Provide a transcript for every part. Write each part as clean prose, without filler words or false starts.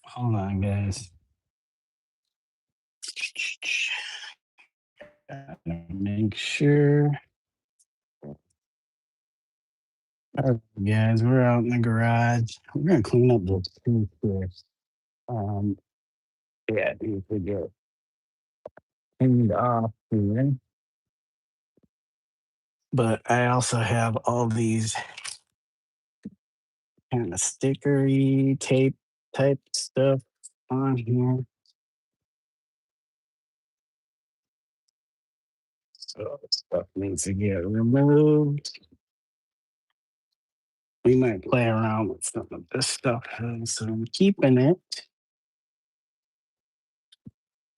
Hold on, guys. Gotta make sure. All right, guys, we're out in the garage. We're gonna clean up the tooth here. Um, yeah, need to get cleaned off here. But I also have all these kind of stickery tape type stuff on here. So stuff needs to get removed. We might play around with some of this stuff, so I'm keeping it.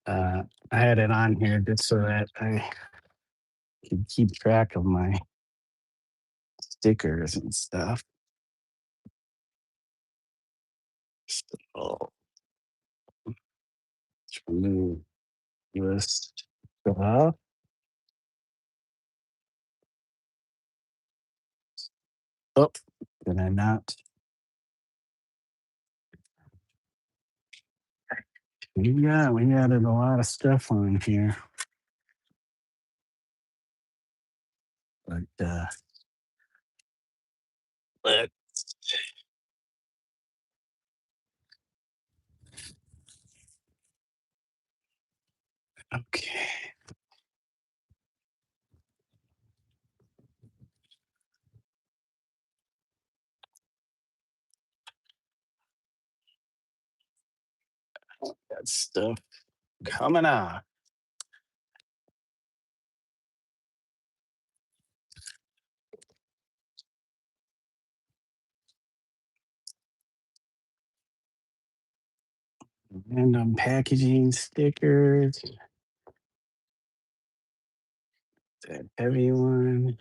Uh, I had it on here just so that I could keep track of my stickers and stuff. So let's remove this stuff. Oh, did I not? We added a lot of stuff on here. But let's okay. That stuff coming on. Random packaging stickers. That heavy one.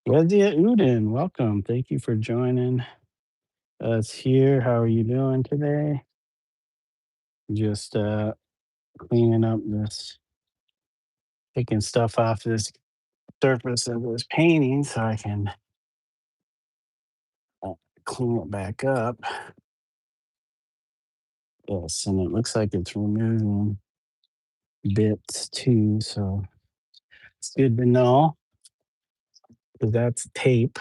Razia Udin, welcome. Thank you for joining us here. How are you doing today? Just cleaning up this, taking stuff off this surface of this painting so I can uh, clean it back up. Yes, and it looks like it's removing bits too, so it's good to know because that's tape.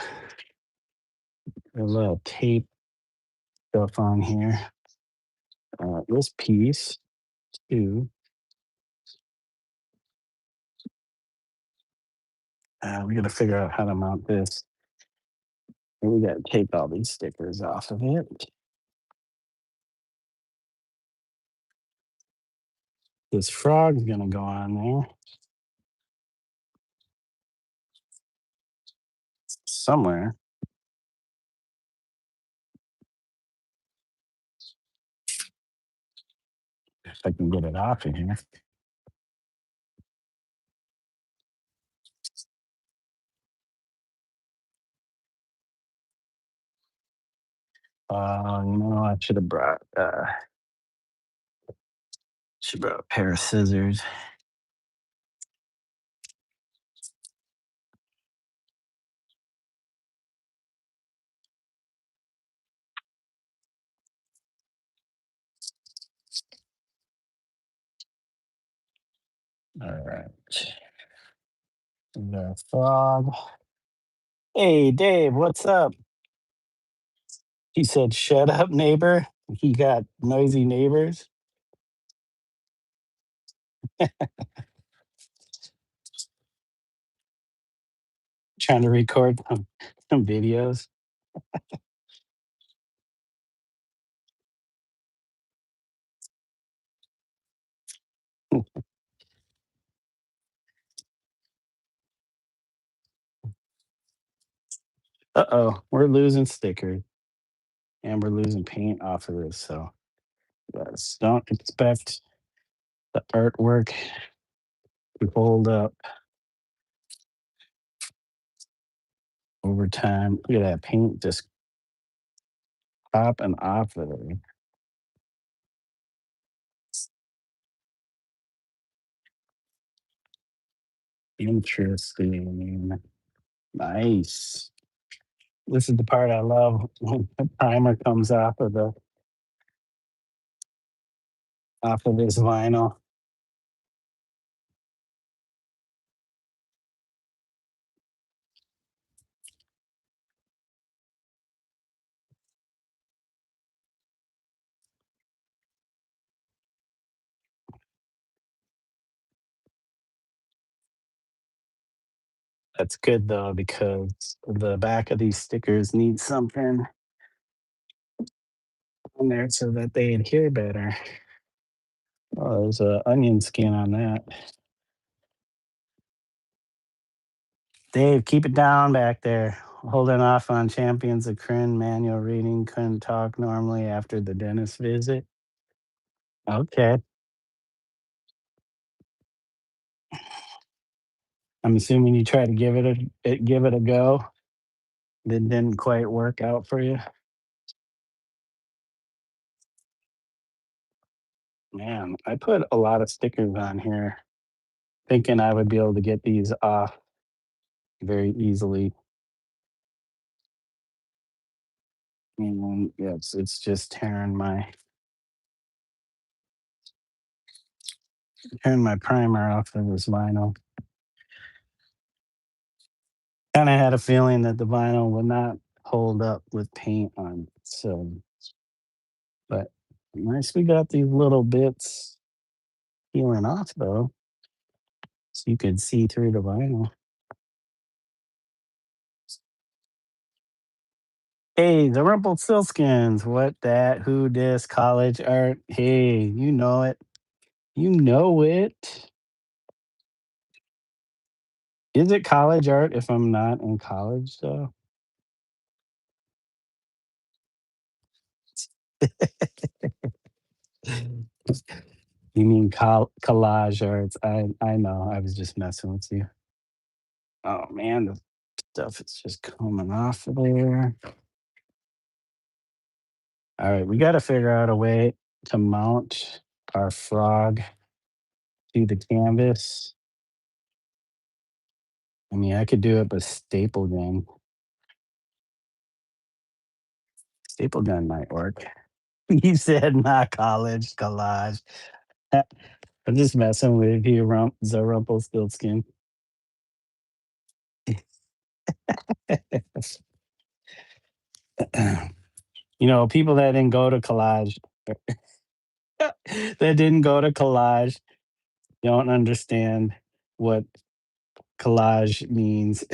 There's a lot of tape stuff on here. This piece too. We got to figure out how to mount this. And we got to take all these stickers off of it. This frog's gonna go on there somewhere. If I can get it off of here. I should have brought a pair of scissors. All right. The frog. Hey, Dave, what's up? He said, "Shut up, neighbor." He got noisy neighbors. Trying to record some videos. Uh-oh, we're losing stickers and we're losing paint off of this. So yes, don't expect the artwork to hold up over time. Look at that paint just popping off of it. Interesting. Nice. This is the part I love when the primer comes off of this vinyl. That's good though, because the back of these stickers need something on there so that they adhere better. Oh, there's a onion skin on that. Dave, keep it down back there. Holding off on Champions of Kryn manual reading. Couldn't talk normally after the dentist visit. Okay. I'm assuming you tried to give it a go. That didn't quite work out for you. Man, I put a lot of stickers on here thinking I would be able to get these off very easily. And yeah, it's just tearing my primer off of this vinyl. Kind of had a feeling that the vinyl would not hold up with paint on it. So, but nice we got these little bits peeling off though, so you could see through the vinyl. Hey, the Rumpelstiltskins. What that? Who dis? College art. Hey, you know it. You know it. Is it college art if I'm not in college though? You mean collage arts? I know. I was just messing with you. Oh man, the stuff is just coming off of there. All right, we got to figure out a way to mount our frog to the canvas. I mean, I could do it with staple gun. Staple gun might work. You said not college, collage. I'm just messing with you, the Rumpelstiltskin. People that didn't go to collage, that didn't go to collage, don't understand what collage means.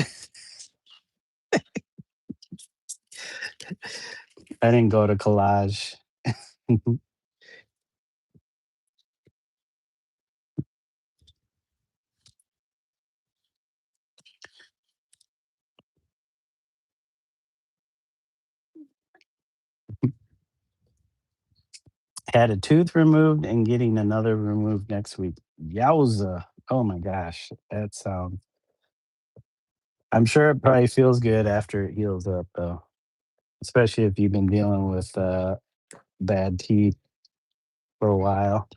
I didn't go to collage. Had a tooth removed and getting another removed next week. Yowza. Oh my gosh. That sounds, I'm sure it probably feels good after it heals up though, especially if you've been dealing with bad teeth for a while.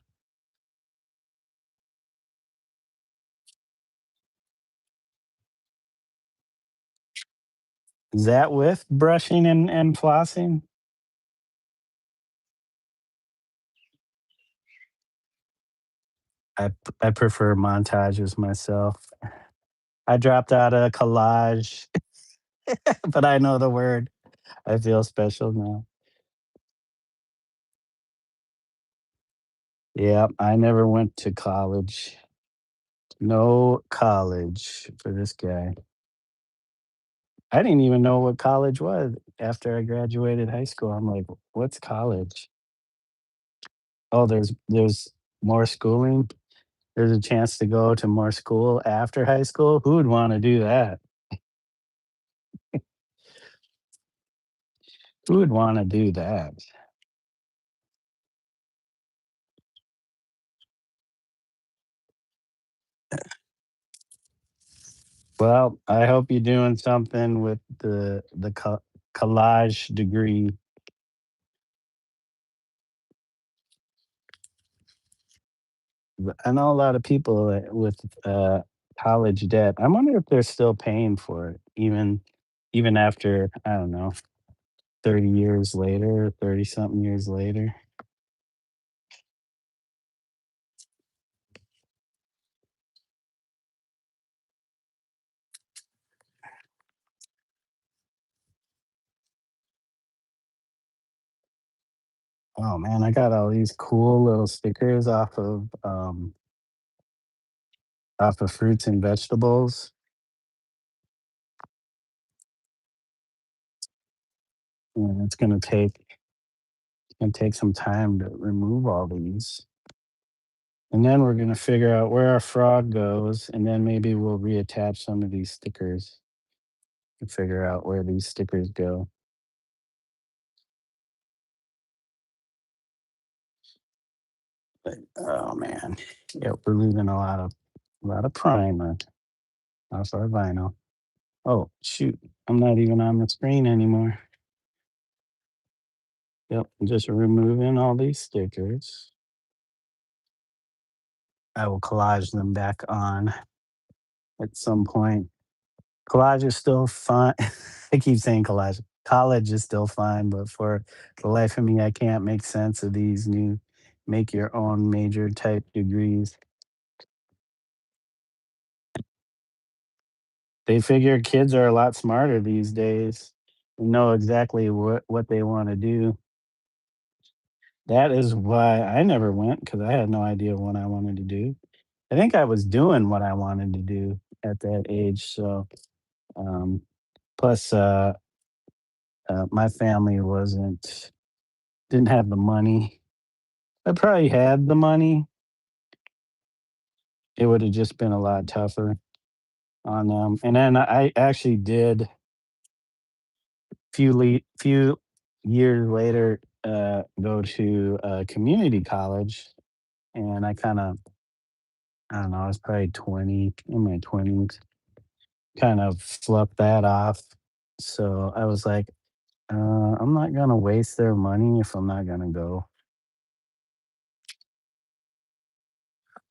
Is that with brushing and flossing? I prefer montages myself. I dropped out of collage, but I know the word. I feel special now. Yeah, I never went to college. No college for this guy. I didn't even know what college was after I graduated high school. I'm like, what's college? Oh, there's more schooling. There's a chance to go to more school after high school. Who would want to do that? Who would want to do that? Well, I hope you're doing something with the collage degree. I know a lot of people with college debt. I wonder if they're still paying for it, even after, I don't know, 30 years later, 30 something years later. Oh man, I got all these cool little stickers off of fruits and vegetables. And it's gonna take some time to remove all these. And then we're gonna figure out where our frog goes, and then maybe we'll reattach some of these stickers to figure out where these stickers go. But oh man, yeah, we're losing a lot of primer off our vinyl. Oh shoot, I'm not even on the screen anymore. Yep, I'm just removing all these stickers. I will collage them back on at some point. Collage is still fun. I keep saying collage. College is still fine, but for the life of me, I can't make sense of these new make your own major type degrees. They figure kids are a lot smarter these days and know exactly what they want to do. That is why I never went because I had no idea what I wanted to do. I think I was doing what I wanted to do at that age. So, um, plus, my family didn't have the money. I probably had the money. It would have just been a lot tougher on them. And then I actually did few years later go to community college, and I don't know, I was probably 20 in my 20s, kind of fluffed that off. So I was like, I'm not gonna waste their money if I'm not gonna go.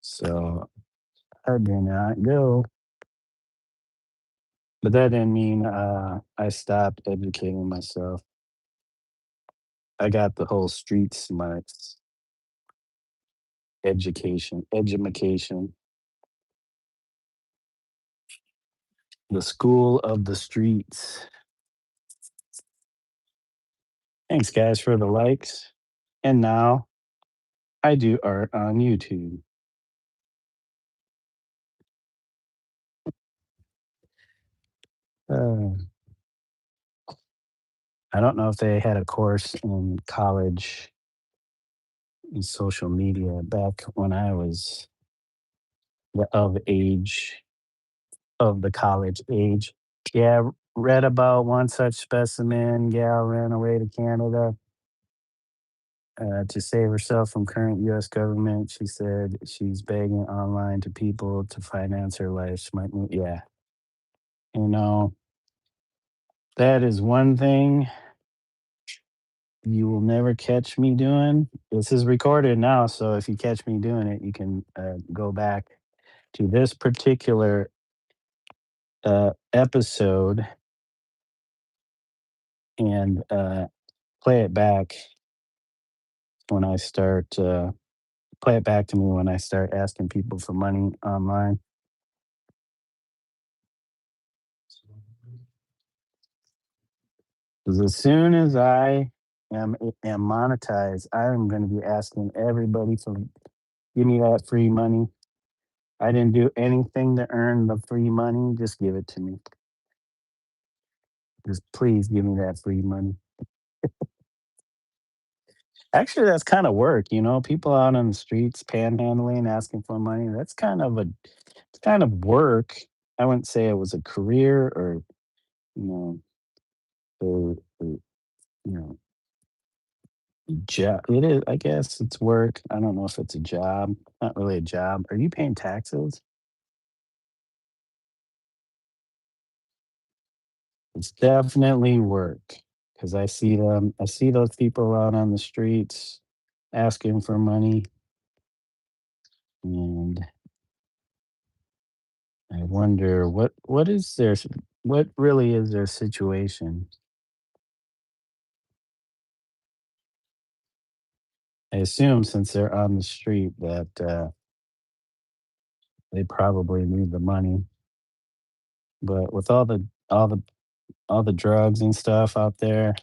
So I did not go. But that didn't mean I stopped educating myself. I got the whole street smarts education, the school of the streets. Thanks, guys, for the likes. And now I do art on YouTube. Uh, I don't know if they had a course in college in social media back when I was of age, of the college age. Yeah, read about one such specimen. Gal ran away to Canada to save herself from current U.S. government. She said she's begging online to people to finance her life. She might move. Yeah, you know, that is one thing you will never catch me doing. This is recorded now, so if you catch me doing it, you can go back to this particular episode and play it back when I start. Play it back to me when I start asking people for money online. 'Cause as soon as I am monetized, I am going to be asking everybody to give me that free money. I didn't do anything to earn the free money. Just give it to me. Just please give me that free money. Actually, that's kind of work, people out on the streets panhandling, asking for money. It's kind of work. I wouldn't say it was a career or, you know, or you know, job. It is, I guess it's work. I don't know if it's a job. Not really a job. Are you paying taxes? It's definitely work because I see those people out on the streets asking for money, and I wonder what is their what really is their situation? I assume since they're on the street that they probably need the money. But with all the drugs and stuff out there,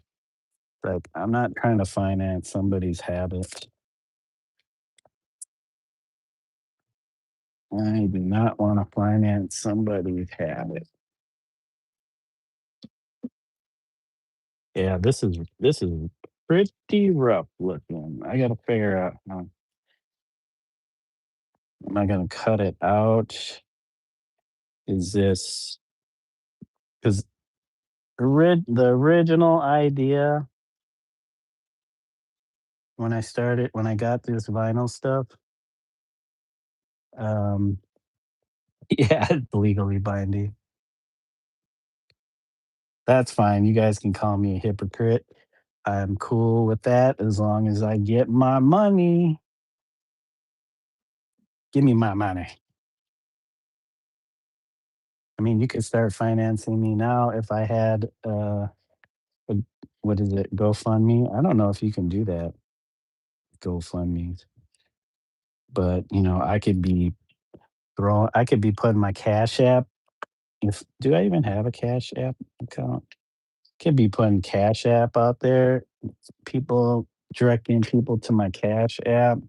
like I'm not trying to finance somebody's habit. I do not want to finance somebody's habit. Yeah, this is pretty rough looking. I gotta figure out how am I gonna cut it out? Is this because the original idea when I got this vinyl stuff, um, yeah, it's legally binding. That's fine. You guys can call me a hypocrite. I'm cool with that as long as I get my money. Give me my money. I mean, you could start financing me now if I had a, what is it, GoFundMe? I don't know if you can do that, GoFundMe, but I could be putting my Cash App. If do I even have a Cash App account? Could be putting Cash App out there. People directing people to my Cash App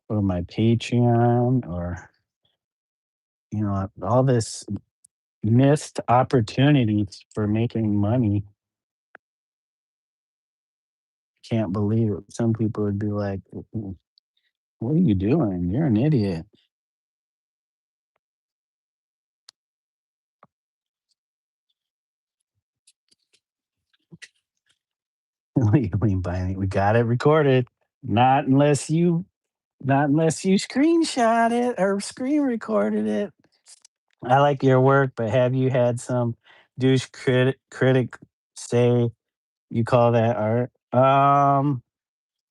or my Patreon or all this missed opportunities for making money. Can't believe it. Some people would be like, What are you doing? You're an idiot." Legally binding. We got it recorded. Not unless you not unless you screenshot it or screen recorded it. I like your work, but have you had some critic say you call that art?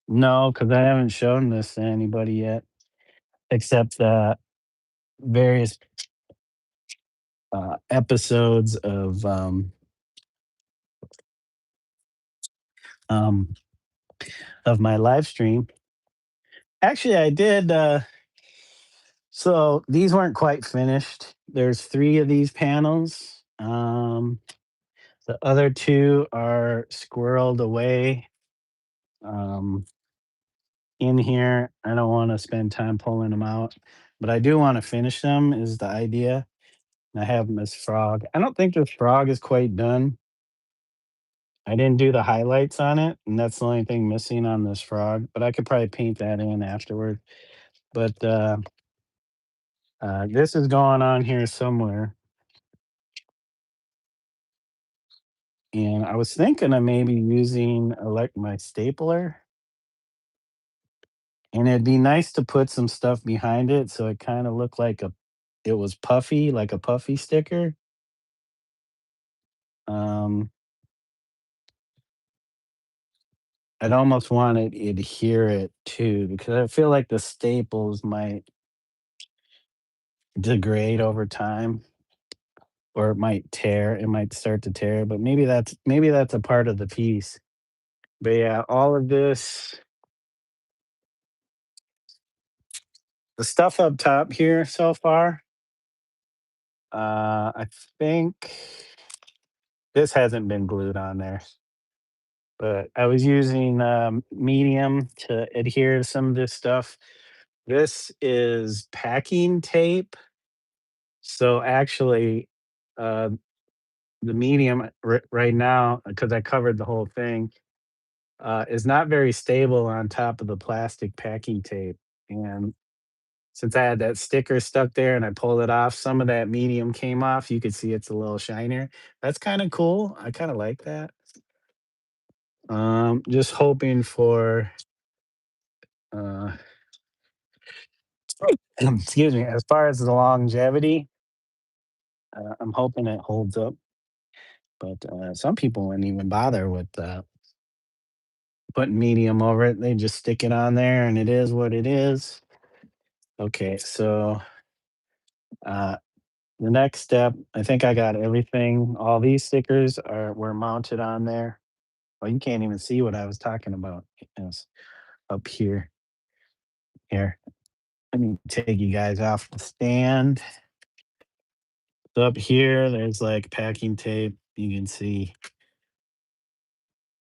No, because I haven't shown this to anybody yet, except various episodes um, of my live stream. Actually, I did. So these weren't quite finished. There's three of these panels. The other two are squirreled away um, in here. I don't want to spend time pulling them out, but I do want to finish them. Is the idea? And I have this frog. I don't think this frog is quite done. I didn't do the highlights on it, and that's the only thing missing on this frog. But I could probably paint that in afterward. But this is going on here somewhere, and I was thinking of maybe using my stapler, and it'd be nice to put some stuff behind it so it kind of looked like it was puffy, like a puffy sticker. Um, I'd almost want to adhere it too because I feel like the staples might degrade over time or it might tear. It might start to tear, but maybe that's a part of the piece. But yeah, all of this, the stuff up top here so far, I think this hasn't been glued on there, but I was using medium to adhere to some of this stuff. This is packing tape. So actually, uh, the medium right now, because I covered the whole thing, is not very stable on top of the plastic packing tape. And since I had that sticker stuck there and I pulled it off, some of that medium came off. You could see it's a little shinier. That's kind of cool. I kind of like that. Just hoping for, uh, excuse me, as far as the longevity, I'm hoping it holds up. But some people wouldn't even bother with putting medium over it. They just stick it on there and it is what it is. Okay, so uh, the next step, I think I got everything. All these stickers are were mounted on there. Well, you can't even see what I was talking about. It's up here. Here, let me take you guys off the stand. So up here, there's like packing tape. You can see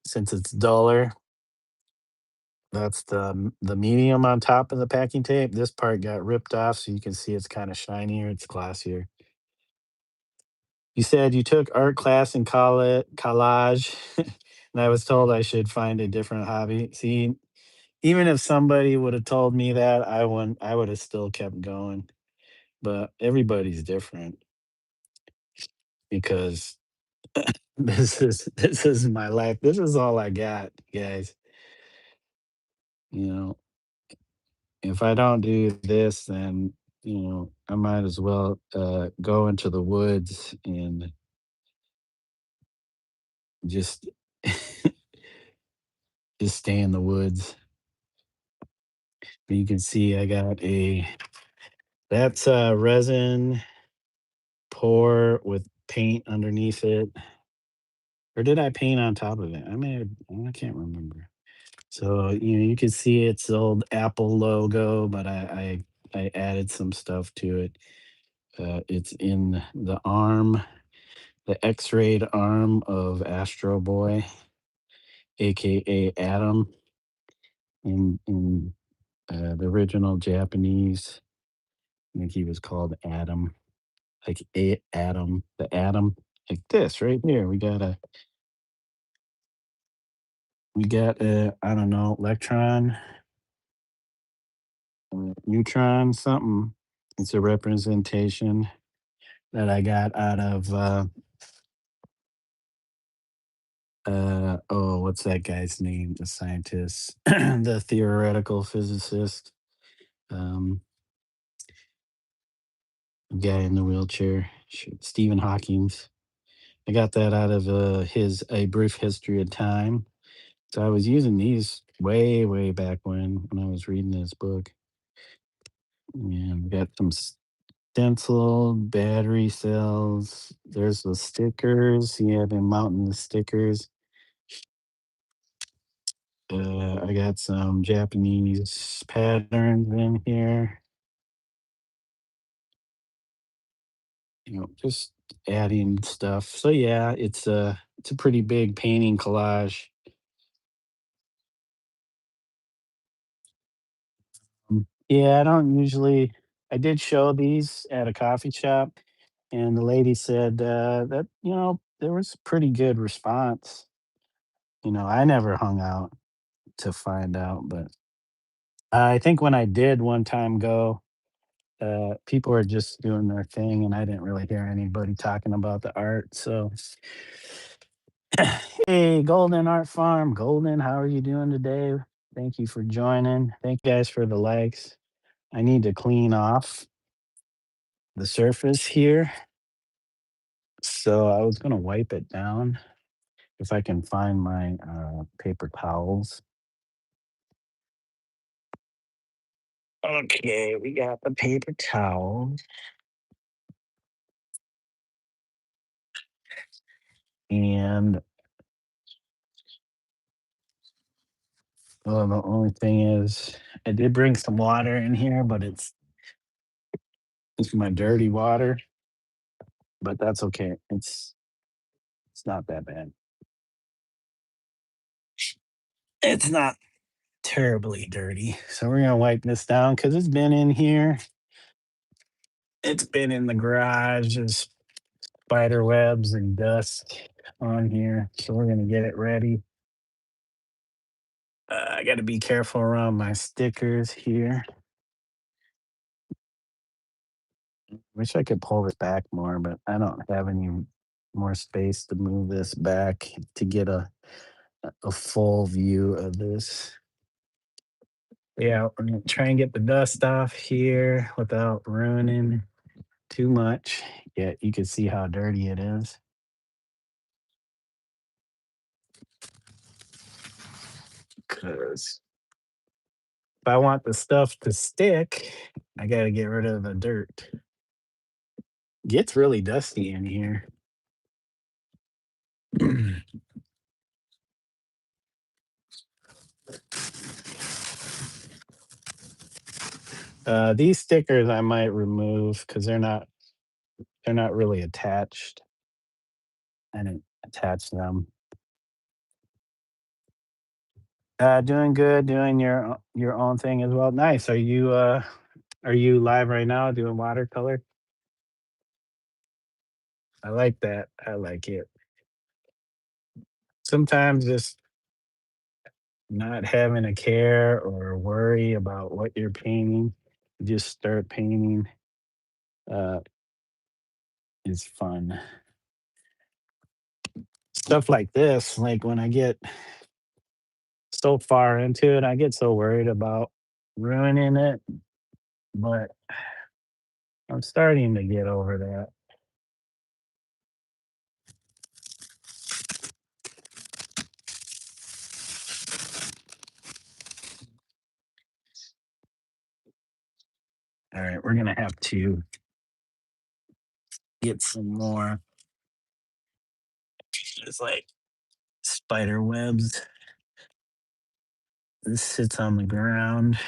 since it's duller, that's the medium on top of the packing tape. This part got ripped off, so you can see it's kind of shinier. It's glossier. You said you took art class and call it collage, and I was told I should find a different hobby. See, even if somebody would have told me that, I would have still kept going. But everybody's different because this is my life. This is all I got, guys. You know, if I don't do this, then I might as well go into the woods and just just stay in the woods. You can see I got a that's resin pour with paint underneath it. Or did I paint on top of it? I can't remember. So, you can see its old Apple logo, but I added some stuff to it. It's in the arm, the X-rayed arm of Astro Boy, aka Adam, in the original Japanese. I think he was called Adam, like Adam, the Atom, like this right here. We got I don't know, electron, neutron, something. It's a representation that I got out of oh, what's that guy's name? The scientist, the theoretical physicist, um, guy in the wheelchair, Stephen Hawking's. I got that out of his A Brief History of Time. So I was using these way, way back when I was reading this book. And we got some stencil, battery cells. There's the stickers. Yeah, I've been mounting the stickers. I got some Japanese patterns in here. Just adding stuff. So yeah, it's a pretty big painting collage. Yeah, I don't usually. I did show these at a coffee shop, and the lady said that there was pretty good response. I never hung out to find out, but I think when I did one time go, people were just doing their thing, and I didn't really hear anybody talking about the art. So, hey, Golden Art Farm, Golden, how are you doing today? Thank you for joining. Thank you guys for the likes. I need to clean off the surface here. So I was gonna wipe it down if I can find my paper towels. Okay, we got the paper towel, and well, the only thing is, I did bring some water in here, but it's my dirty water, but that's okay. It's not that bad. It's not terribly dirty. So we're gonna wipe this down because it's been in here. It's been in the garage. There's spider webs and dust on here. So we're gonna get it ready. I got to be careful around my stickers here. Wish I could pull it back more, but I don't have any more space to move this back to get a full view of this. Yeah, I'm gonna try and get the dust off here without ruining too much. Yeah, you can see how dirty it is. Because if I want the stuff to stick, I got to get rid of the dirt. Gets really dusty in here. These stickers I might remove because they're not really attached. I didn't attach them. Doing good, doing your own thing as well. Nice. Are you live right now doing watercolor? I like that. I like it. Sometimes just not having a care or worry about what you're painting, just start painting uh is fun. Stuff like this, like when I get so far into it, I get so worried about ruining it, but I'm starting to get over that. All right, we're gonna have to get some more. It's like spider webs. This sits on the ground.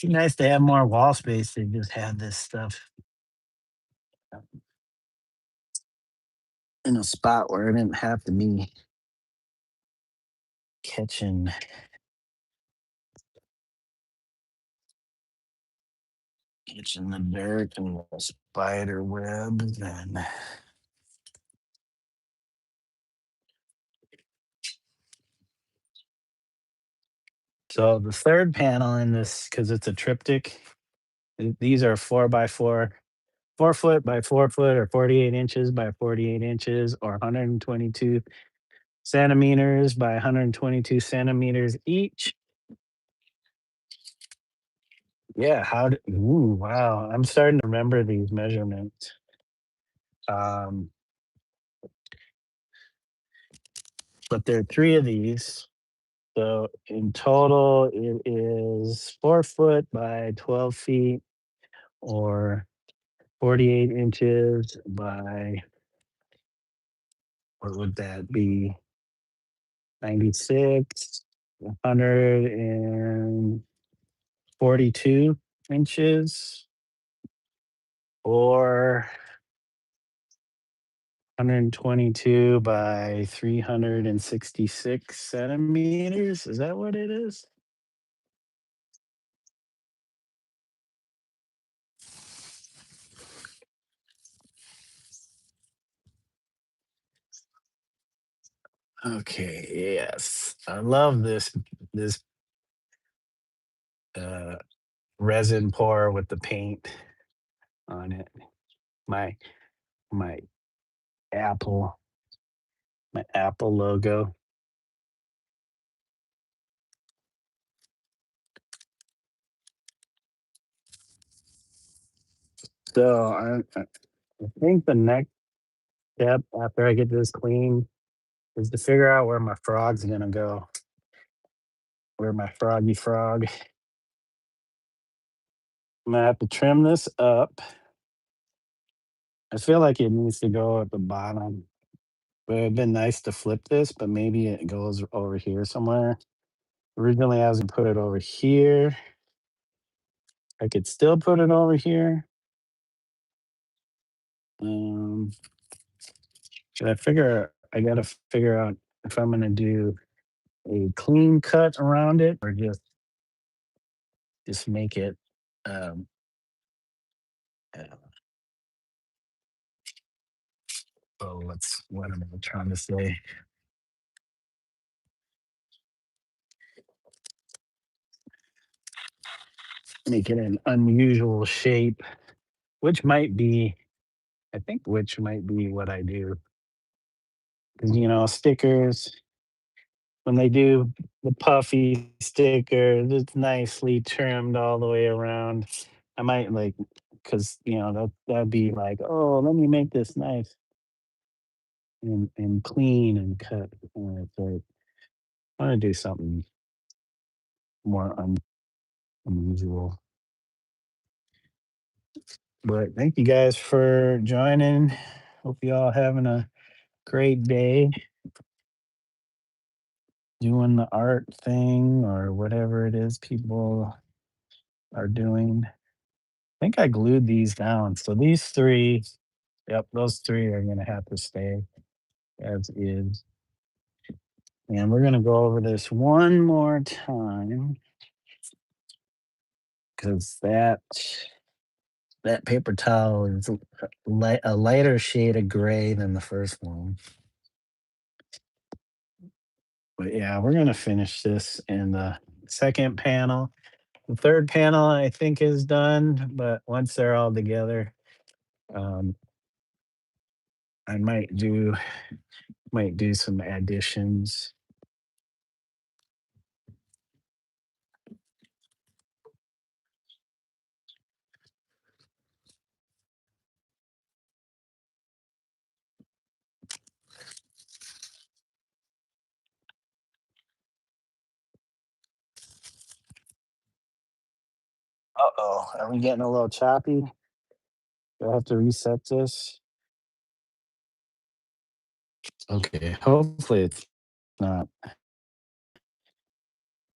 It'd be nice to have more wall space to just have this stuff in a spot where it didn't have to be catching catching the dirt and the spider webs and so the third panel in this, because it's a triptych, these are 4 by 4, 4 foot by 4 foot, or 48 inches by 48 inches, or 122 centimeters by 122 centimeters each. Yeah, ooh, wow. I'm starting to remember these measurements. Um, but there are three of these. So in total, it is 4 foot by 12 feet, or 48 inches by, what would that be? 96, 142 inches, or 122 by 366 centimeters. Is that what it is? Okay, yes. I love this uh resin pour with the paint on it. My my Apple, my Apple logo. So I think the next step after I get this clean is to figure out where my frog's gonna go. Where my froggy frog. I'm gonna have to trim this up. I feel like it needs to go at the bottom. But it'd been nice to flip this, but maybe it goes over here somewhere. Originally, I was gonna put it over here. I could still put it over here. Um, I gotta figure out if I'm gonna do a clean cut around it or just make it. Um, uh, what am I trying to say? Make it an unusual shape, which might be, I think, which might be what I do. Because stickers, when they do the puffy sticker, it's nicely trimmed all the way around. I might like, because that'd be like, oh, let me make this nice and clean and cut. So I want to do something more unusual. But thank you guys for joining. Hope you all having a great day doing the art thing or whatever it is people are doing. I think I glued these down. So these three, yep, those three are gonna have to stay as is. And we're gonna go over this one more time because that paper towel is a lighter shade of gray than the first one. But yeah, we're gonna finish this in the second panel. The third panel I think is done, but once they're all together, um, I might do some additions. Uh-oh, are we getting a little choppy? Do I have to reset this? Okay, hopefully it's not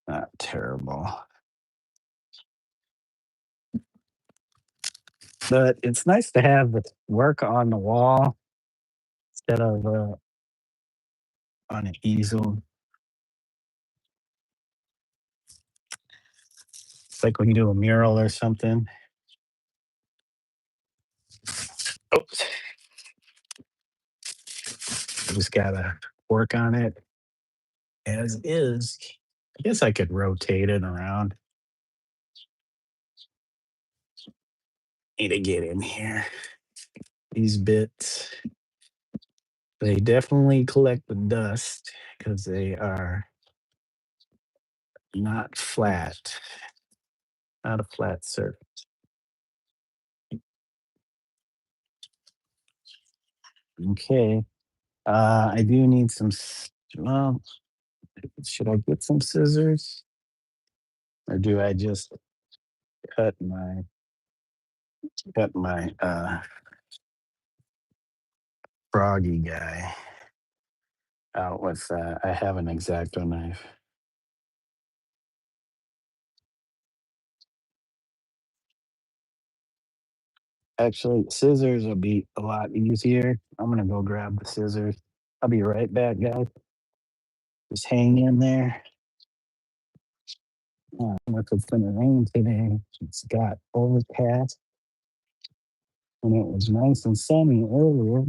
not terrible. But it's nice to have the work on the wall instead of on an easel. It's like when you do a mural or something. Oops. I just gotta work on it as is. I guess I could rotate it around. Need to get in here. These bits, they definitely collect the dust because they are not flat, not a flat surface. Okay. I do need some, well, should I get some scissors or do I just cut my, cut my, froggy guy out with that? I have an X-Acto knife. Actually, scissors will be a lot easier. I'm gonna go grab the scissors. I'll be right back, guys. Just hang in there. If it's gonna rain today. It's got overcast and it was nice and sunny earlier.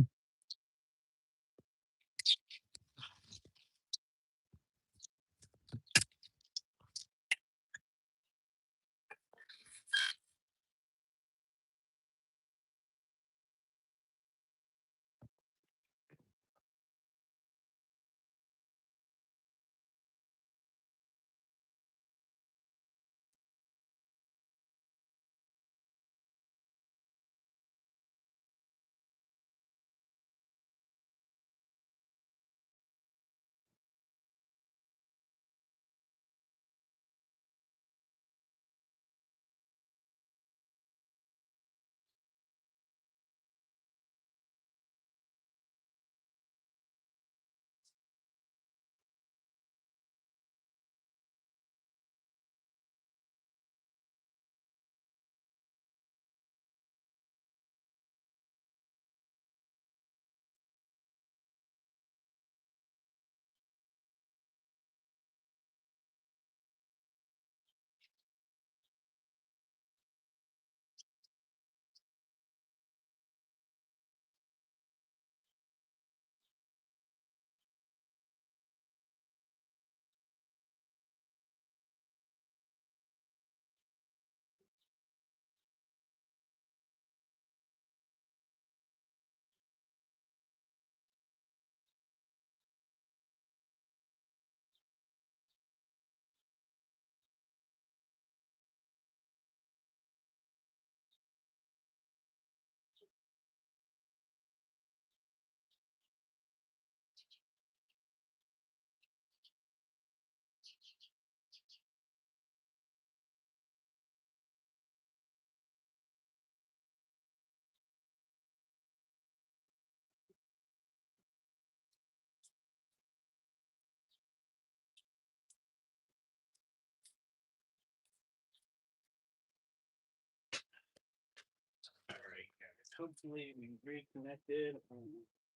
Hopefully we reconnected.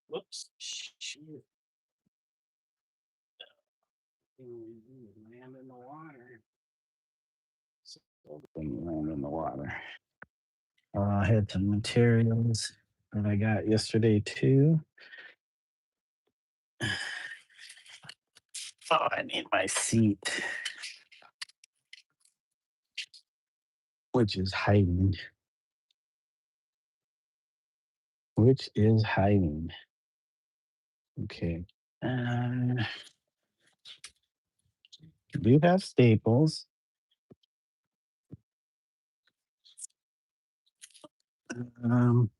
Whoops. Shoot. Land in the water. Land in the water. I had some materials that I got yesterday too. Oh, I need my seat, which is hiding. Which is hiding. Okay. Do have staples. Um,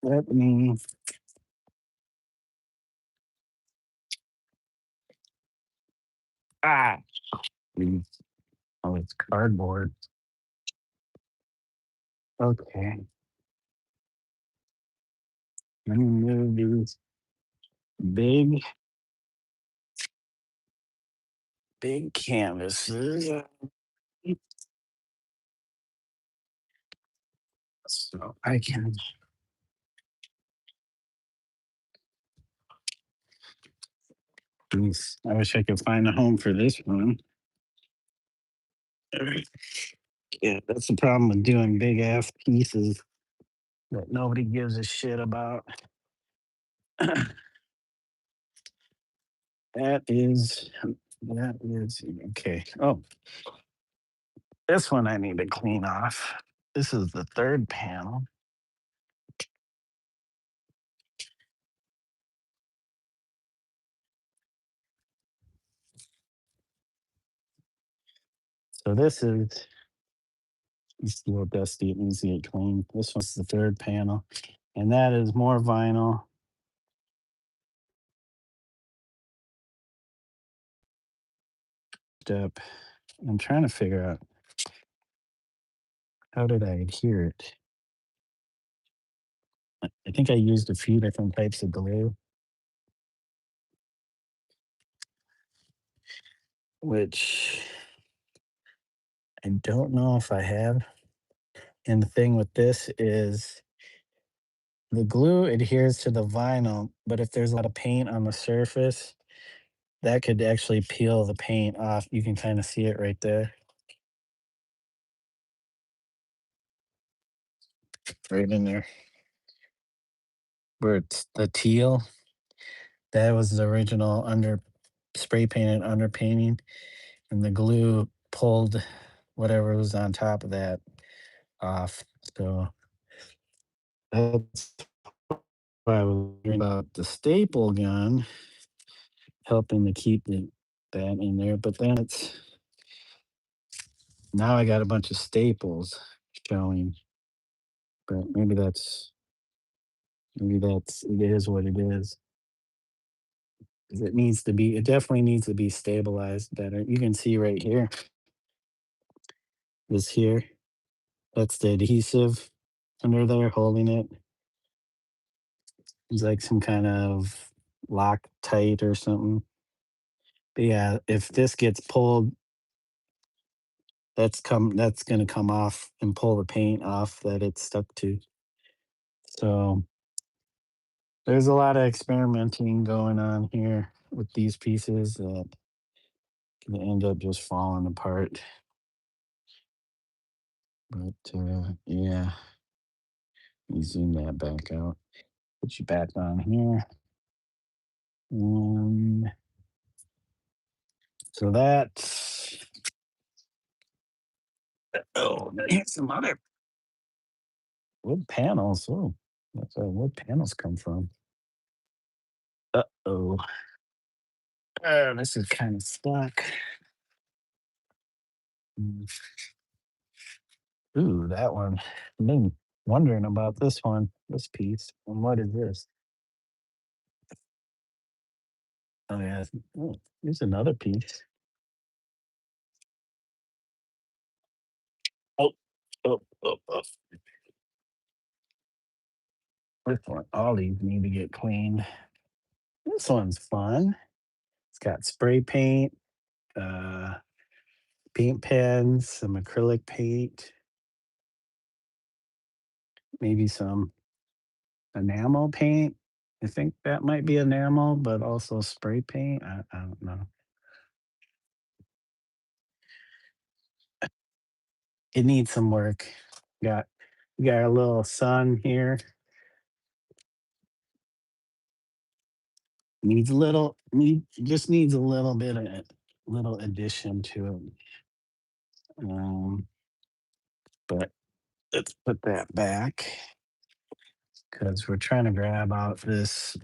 let me. Ah. Oh, it's cardboard. Okay. Let me move these big, big canvases. So I can. Jeez, I wish I could find a home for this one. Yeah, that's the problem with doing big ass pieces that nobody gives a shit about. That is okay. Oh, this one I need to clean off. This is the third panel. So this is it's a little dusty. It needs to get cleaned. This one's the third panel, and that is more vinyl. Step. I'm trying to figure out how did I adhere it. I think I used a few different types of glue, which I don't know if I have. And the thing with this is the glue adheres to the vinyl, but if there's a lot of paint on the surface, that could actually peel the paint off. You can kind of see it right there. Right in there. Where it's the teal. That was the original under spray painted underpainting. And the glue pulled whatever was on top of that off. So that's why I was wondering about the staple gun helping to keep that in there. But then it's now I got a bunch of staples showing. But maybe that's it is what it is. 'Cause it definitely needs to be stabilized better. You can see right here, this here, that's the adhesive under there holding it. It's like some kind of Loctite or something. But yeah, if this gets pulled, that's gonna come off and pull the paint off that it's stuck to. So there's a lot of experimenting going on here with these pieces that can end up just falling apart. But yeah, let me zoom that back out. Put you back on here. Um, so that's here's some other wood panels. Oh, that's where wood panels come from. Uh-oh. This is kind of stuck. Mm. Ooh, that one. I've been wondering about this one, this piece. And what is this? Oh, yeah. Oh, here's another piece. Oh, oh. This one. All these need to get cleaned. This one's fun. It's got spray paint, uh, paint pens, some acrylic paint. maybe some enamel paint. I think that might be enamel, but also spray paint. I don't know. It needs some work. Got got a little sun here. Needs a little need just needs a little bit of little addition to it. But let's put that back because we're trying to grab out this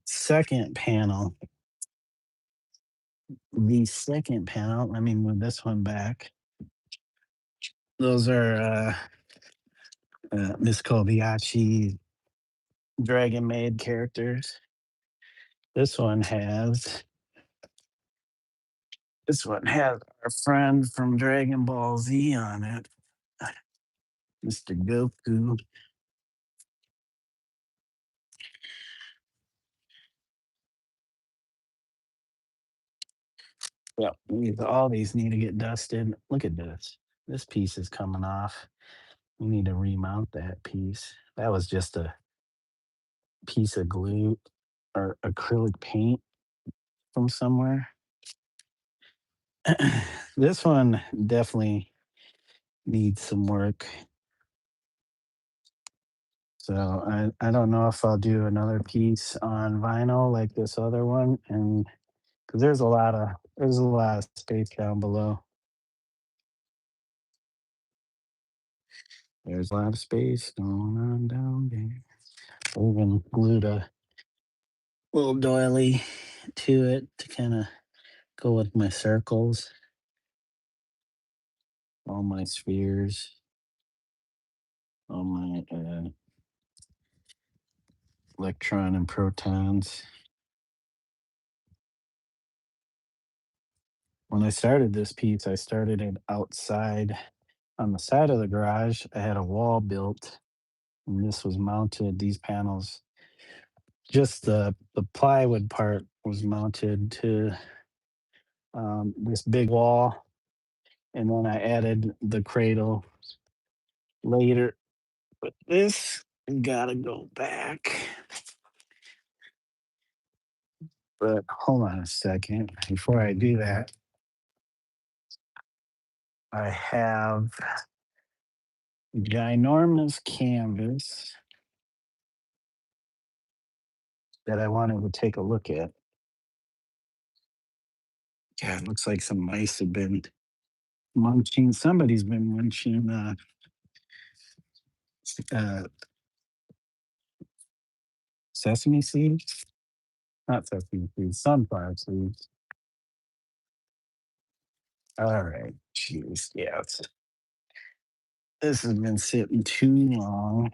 second panel. The second panel, let me move this one back. Those are Miss Kobayashi Dragon Maid characters. This one has this one has our friend from Dragon Ball Z on it, Mr. Goku. Yeah, all these need to get dusted. Look at this. This piece is coming off. We need to remount that piece. That was just a piece of glue or acrylic paint from somewhere. This one definitely needs some work. So I don't know if I'll do another piece on vinyl like this other one, and because there's a lot of space down below. There's a lot of space going on down there. We even glued a little doily to it to kind of go with my circles, all my spheres, all my electron and protons. When I started this piece, I started it outside on the side of the garage. I had a wall built, and this was mounted. These panels, just the plywood part, was mounted to this big wall, and then I added the cradle later. But this gotta go back. But hold on a second. Before I do that, I have ginormous canvas that I wanted to take a look at. Yeah, it looks like some mice have been munching. Somebody's been munching uh, sesame seeds. Not sesame seeds, sunflower seeds. All right. Jeez. Yeah. This has been sitting too long.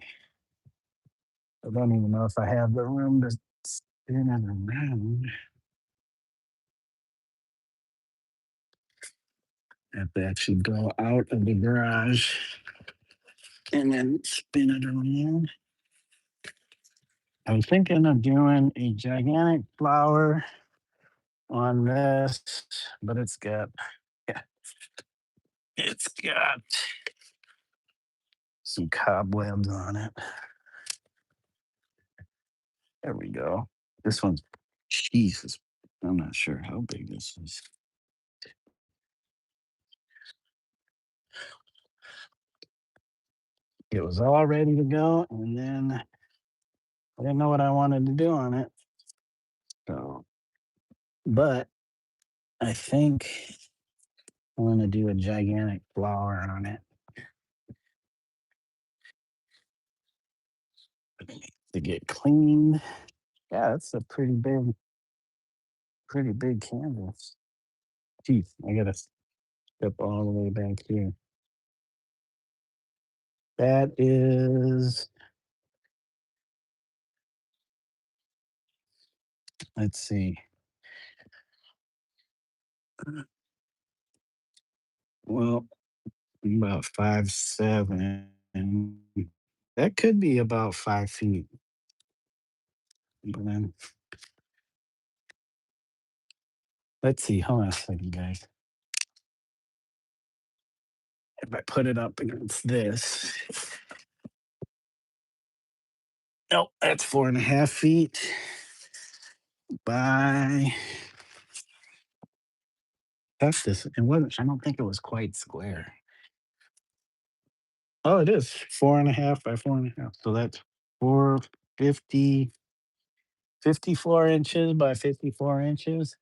I don't even know if I have the room to spin it around. I have to actually go out of the garage and then spin it around. I was thinking of doing a gigantic flower on this, but yeah, it's got some cobwebs on it. There we go. This one's Jesus. I'm not sure how big this is. It was all ready to go, and then I didn't know what I wanted to do on it. So, but I think I want to do a gigantic flower on it to get cleaned. Yeah, that's a pretty big canvas. Geez, I gotta step all the way back here. That is, let's see. Well, about 5'7". That could be about 5 feet. But then let's see. Hold on a second, guys. If I put it up against this, Nope, that's 4.5 feet by. That's this. It wasn't. I don't think it was quite square. Oh, it is 4.5 by 4.5. So that's 450, 54 inches by 54 inches.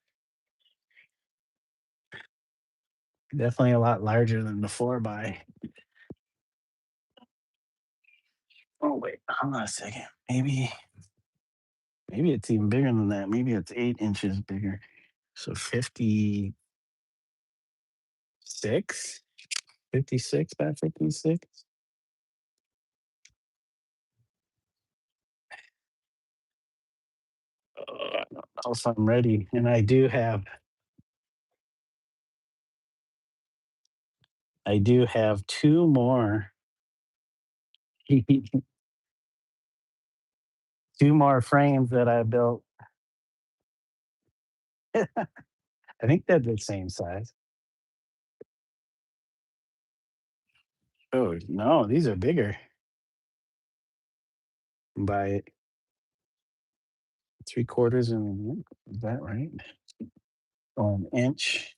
Definitely a lot larger than the 4 by. Oh wait, hold on a second. Maybe it's even bigger than that. Maybe it's 8 inches bigger. So 56 by 56. I don't know if I'm ready. And I do have two more, two more frames that I built. I think they're the same size. Oh no, these are bigger by 3/4 of an inch. Is that right? Oh, an inch.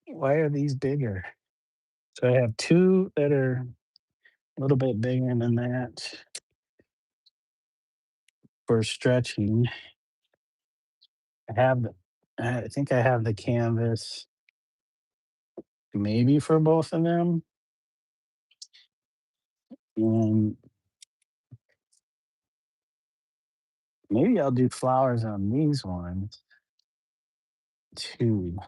Why are these bigger? So I have two that are a little bit bigger than that for stretching. I have the I think I have the canvas maybe for both of them. And maybe I'll do flowers on these ones too.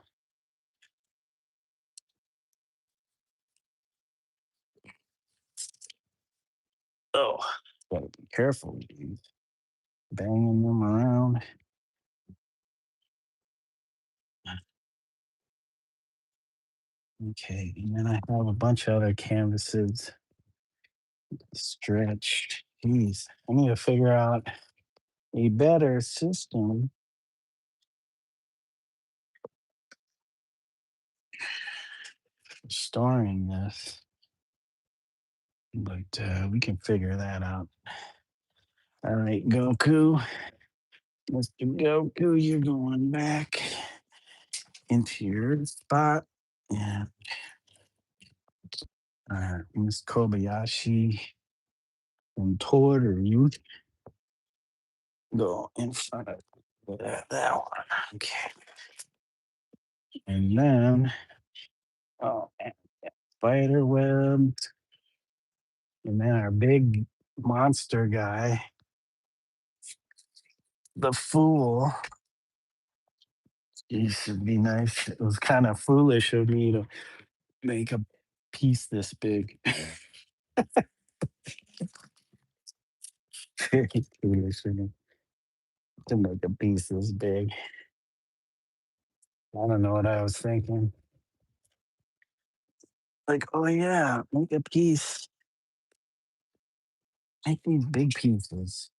Oh, gotta be careful with these. Banging them around. Okay, and then I have a bunch of other canvases stretched. Jeez, I need to figure out a better system for storing this, but we can figure that out. All right, Goku, Mr. Goku, you're going back into your spot. Yeah, Miss Kobayashi and Toru go in front of that one. Okay, and then oh, and spider web, and then our big monster guy, the fool. It should be nice. It was kind of foolish of me to make a piece this big. Very foolish of me to make a piece this big. I don't know what I was thinking. Like, oh yeah, make a piece. Make these big pieces.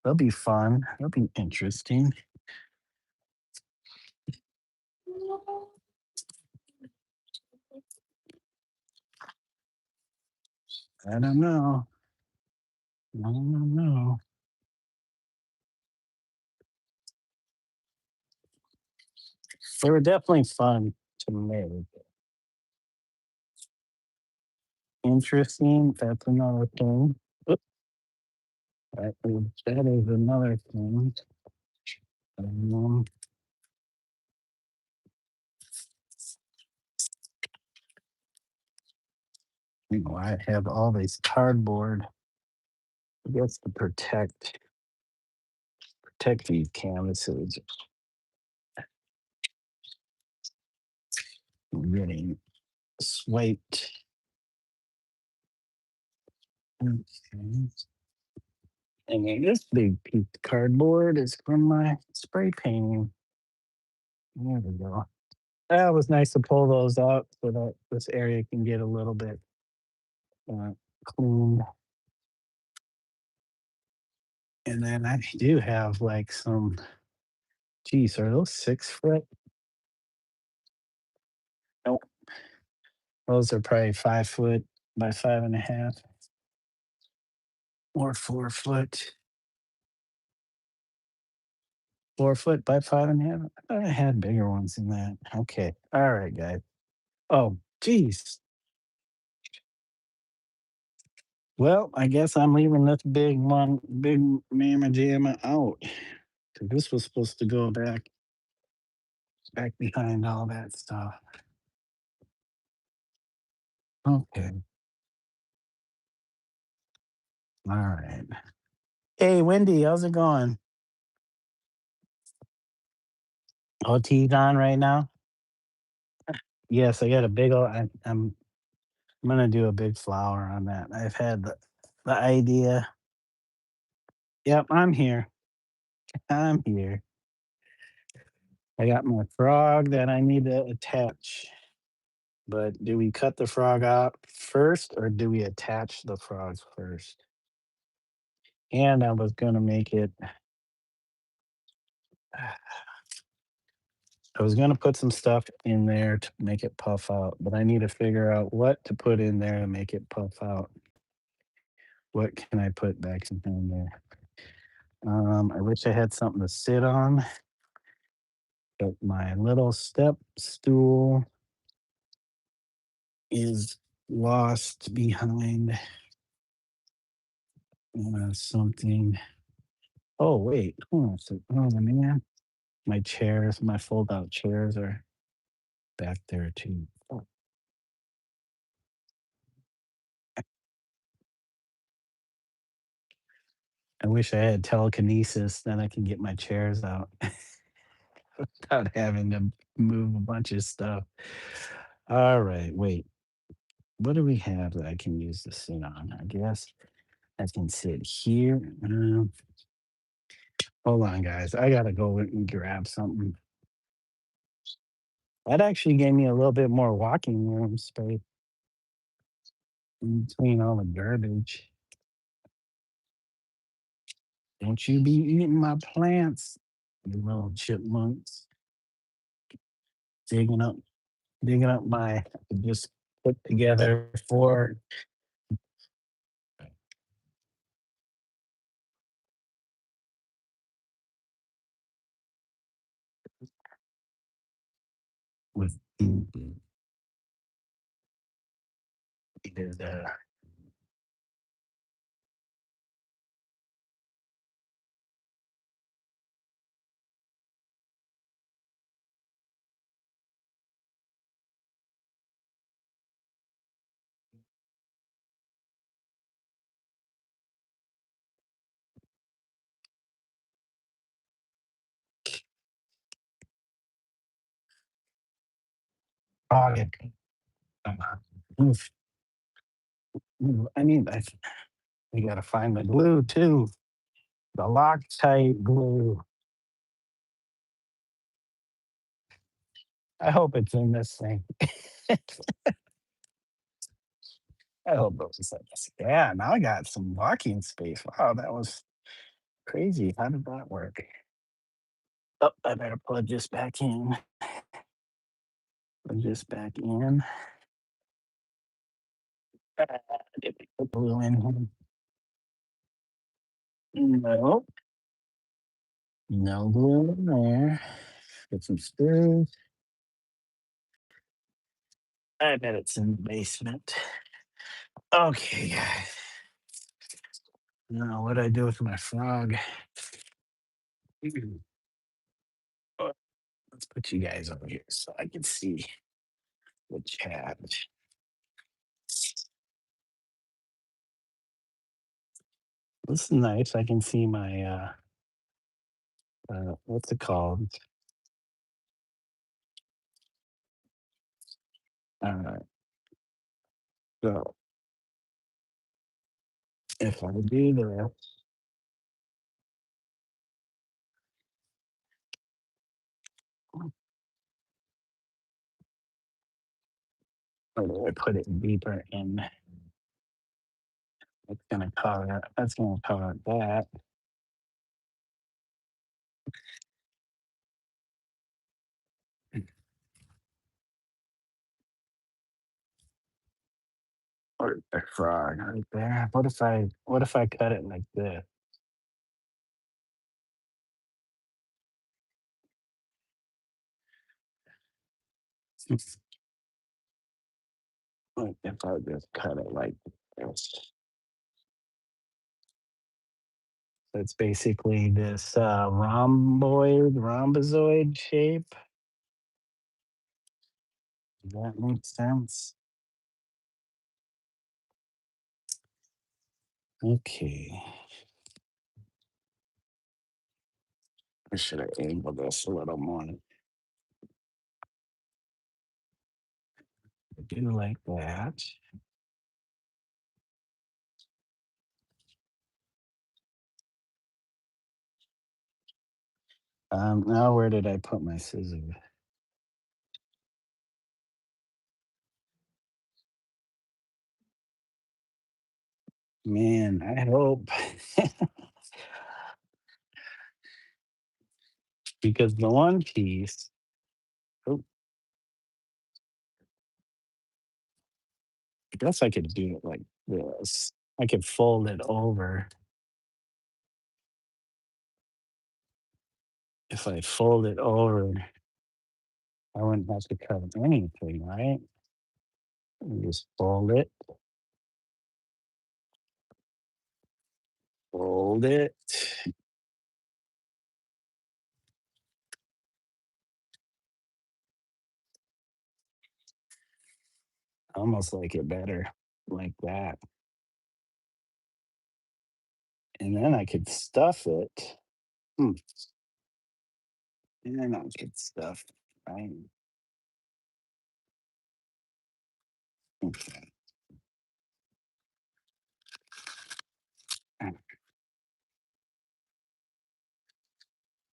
They'll be fun. They'll be interesting. I don't know. I don't know. They were definitely fun to make. Interesting. That's another thing. Oop, that is another thing. Um, I have all these cardboard. I guess to protect these canvases from getting swiped. Okay. And then this big piece of cardboard is from my spray painting. There we go. That was nice to pull those out so that this area can get a little bit uh, cleaned. And then I do have like some, geez, are those 6 foot? Nope. Those are probably 5 foot by 5.5. or 4 foot. 4 foot by 5.5. I thought I had bigger ones than that. Okay. All right, guys. Oh, geez. Well, I guess I'm leaving this big one, big mamma jamma out. 'Cause this was supposed to go back behind all that stuff. Okay. All right. Hey, Wendy, how's it going? OT's on right now? Yes, I got a big old. I'm gonna do a big flower on that. I've had the idea. Yep, I'm here. I'm here. I got my frog that I need to attach. But do we cut the frog out first or do we attach the frogs first? And I was gonna make it. I was gonna put some stuff in there to make it puff out, but I need to figure out what to put in there to make it puff out. What can I put back in there? I wish I had something to sit on, but my little step stool is lost behind something. Oh wait, hold on a sec. Oh man, my chairs, my fold-out chairs are back there too. Oh, I wish I had telekinesis, then I can get my chairs out without having to move a bunch of stuff. All right, wait. What do we have that I can use to sit on? I guess I can sit here. Hold on, guys. I gotta go and grab something. That actually gave me a little bit more walking room space in between all the garbage. Don't you be eating my plants, you little chipmunks. Digging up, digging up my just put together for with either. Oh, yeah. Oof. I mean, we gotta find the glue too. The Loctite glue. I hope it's in this thing. I hope it was in this. Yeah, now I got some walking space. Wow, that was crazy. How did that work? Oh, I better plug this back in. Plug this back in. Ah, did we put glue in here? No, no glue in there. Get some screws. I bet it's in the basement. Okay, guys. Now, what do I do with my frog? Oh, let's put you guys over here so I can see the chat. This is nice. I can see my what's it called? Uh, so if I do this, or do I put it deeper in? It's gonna cover. That's gonna cover that. or a frog right there. What if I cut it like this? What if I just cut it like this? So it's basically this rhombozoid shape. Does that make sense? Okay. I should have angled this a little more. Do like that. Now where did I put my scissors? Man, I hope because the one piece, oh, I guess I could do it like this. I could fold it over. If I fold it over, I wouldn't have to cut anything, right? You just fold it, almost like it better like that. And then I could stuff it. Hmm. And then I could stuff, right? Okay.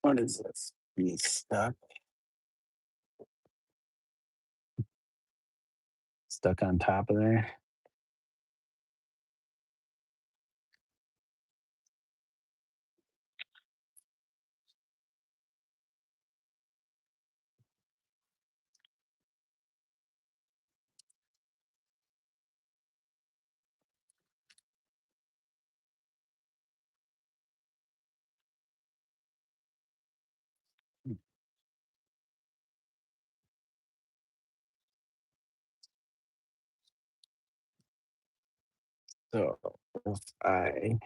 What is this? Be stuck on top of there. So if I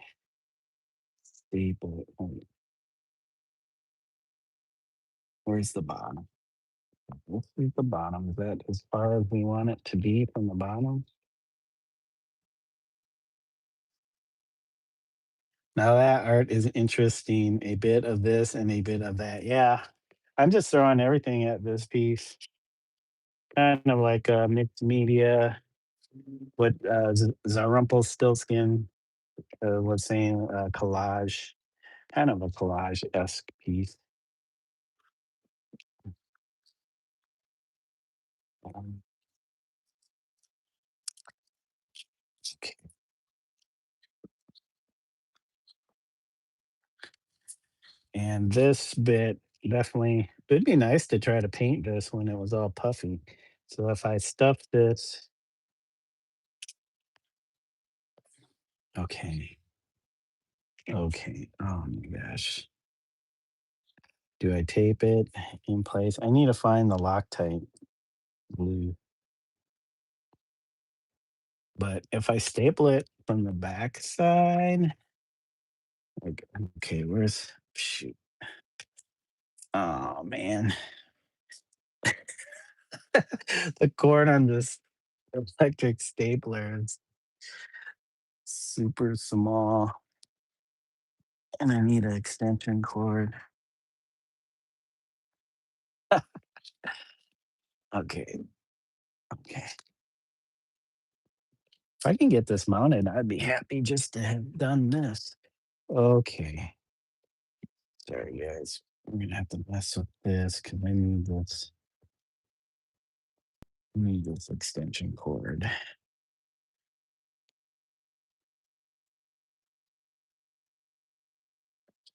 staple it, where's the bottom? Let's leave the bottom. Is that as far as we want it to be from the bottom? Now that art is interesting. A bit of this and a bit of that. Yeah. I'm just throwing everything at this piece. Kind of like a mixed media. What Zarumpelstiltskin was saying, collage, kind of a collage esque piece. Um, okay. And this bit definitely, it'd be nice to try to paint this when it was all puffy. So if I stuff this, okay, okay. Oh my gosh. Do I tape it in place? I need to find the Loctite glue. But if I staple it from the back side, like, okay, where's, shoot. Oh man. The cord on this electric stapler is super small. And I need an extension cord. Okay, okay. If I can get this mounted, I'd be happy just to have done this. Okay. Sorry, guys. We're gonna have to mess with this because I need this extension cord.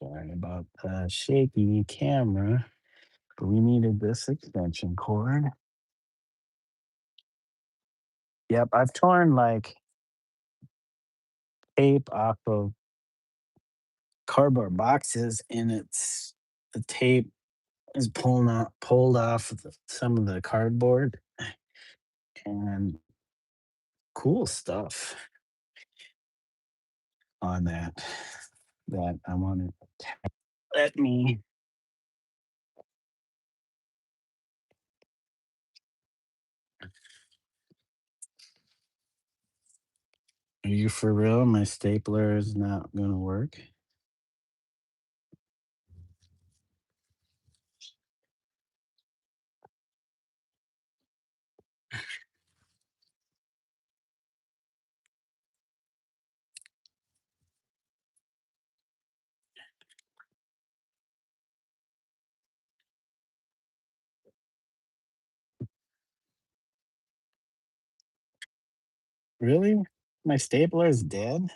Sorry about the shaky camera, but we needed this extension cord. Yep, I've torn like tape off of cardboard boxes, and it's the tape is pulled off of some of the cardboard, and cool stuff on that I want to let me. Are you for real? My stapler is not gonna work. Really? My stapler is dead?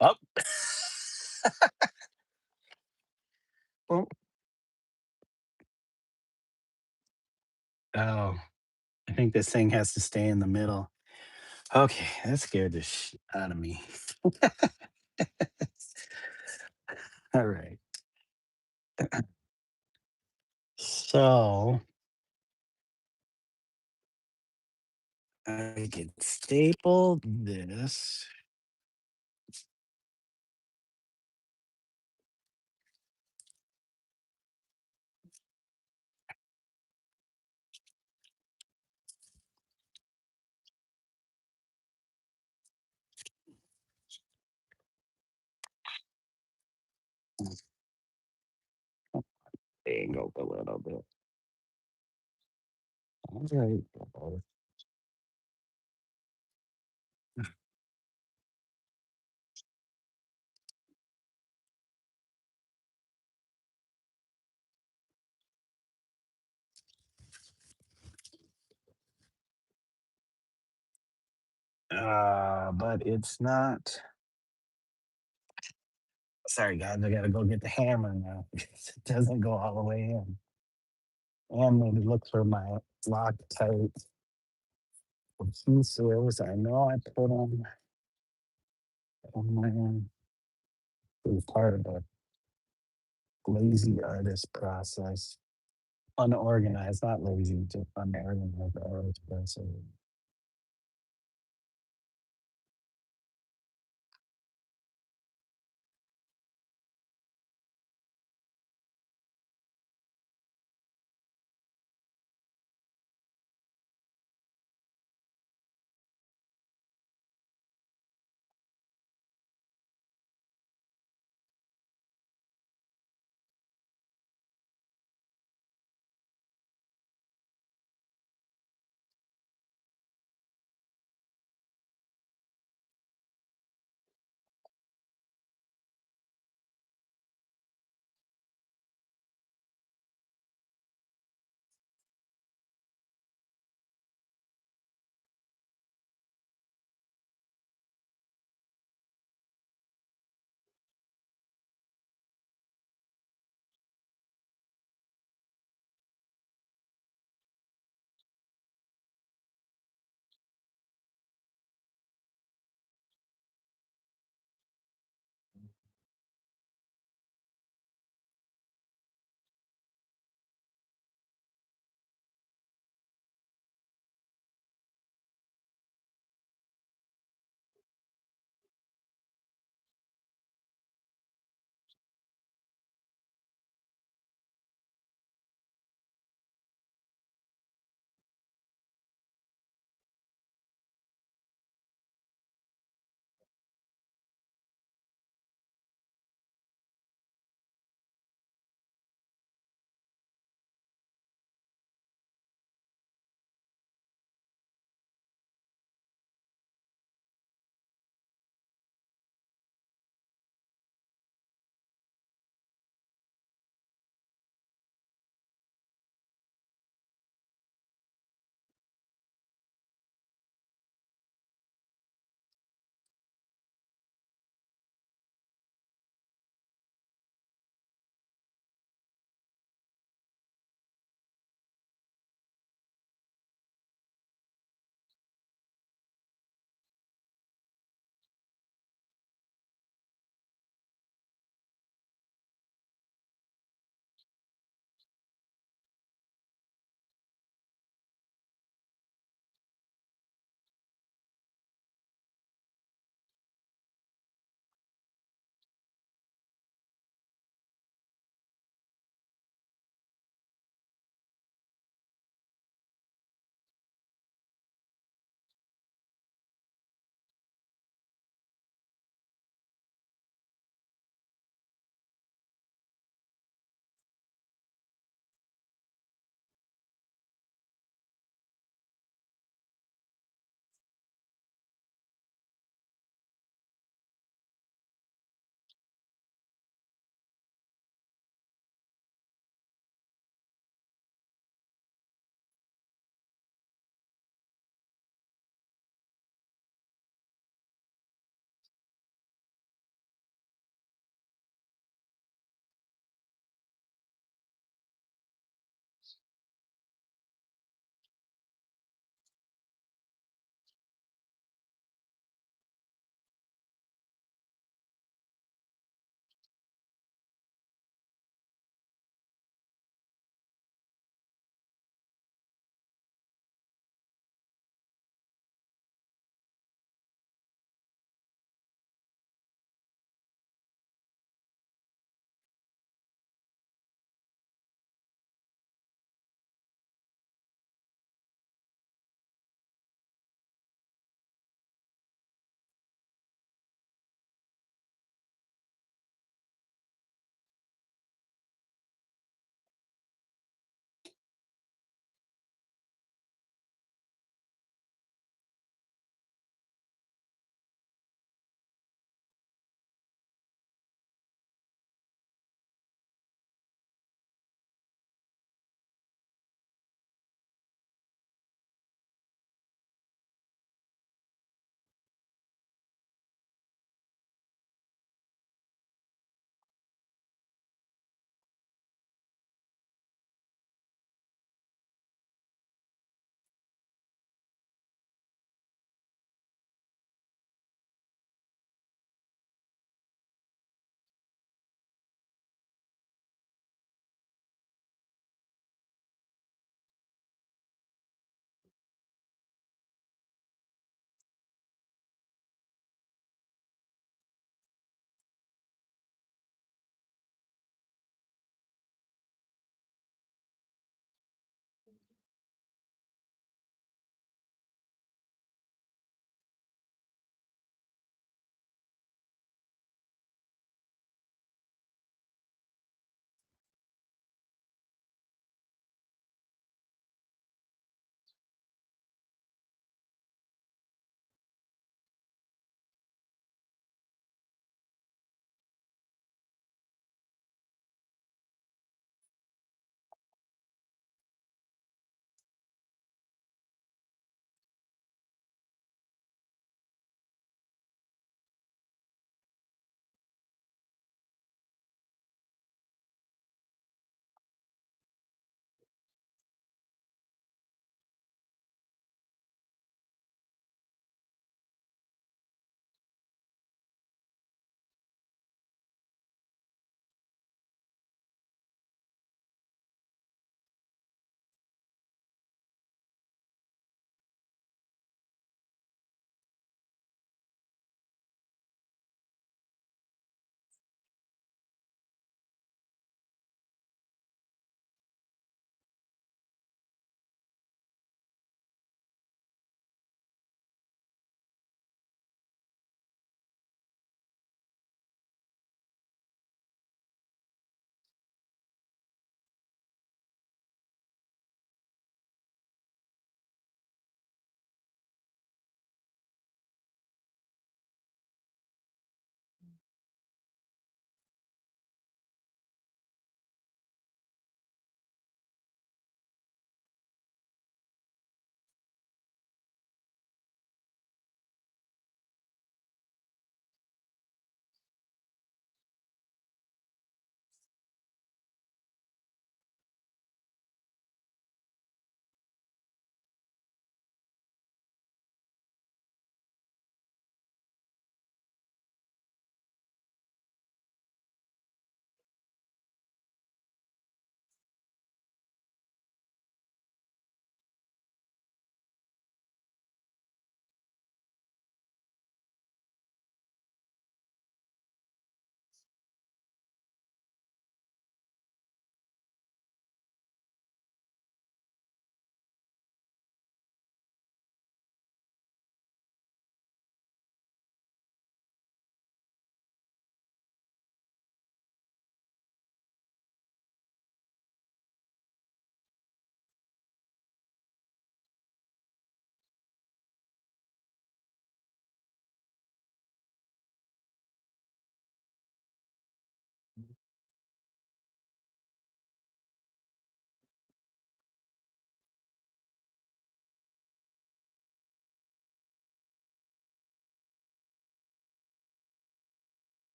Oh. Oh. Oh, I think this thing has to stay in the middle. Okay, that scared the out of me. All right. So I can staple this. Angled a little bit. All right. But it's not. Sorry, guys. I gotta go get the hammer now because it doesn't go all the way in. And maybe look for my Loctite adhesives. I know I put on my it was part of the lazy artist process. Unorganized, not lazy, just unorganized artist process.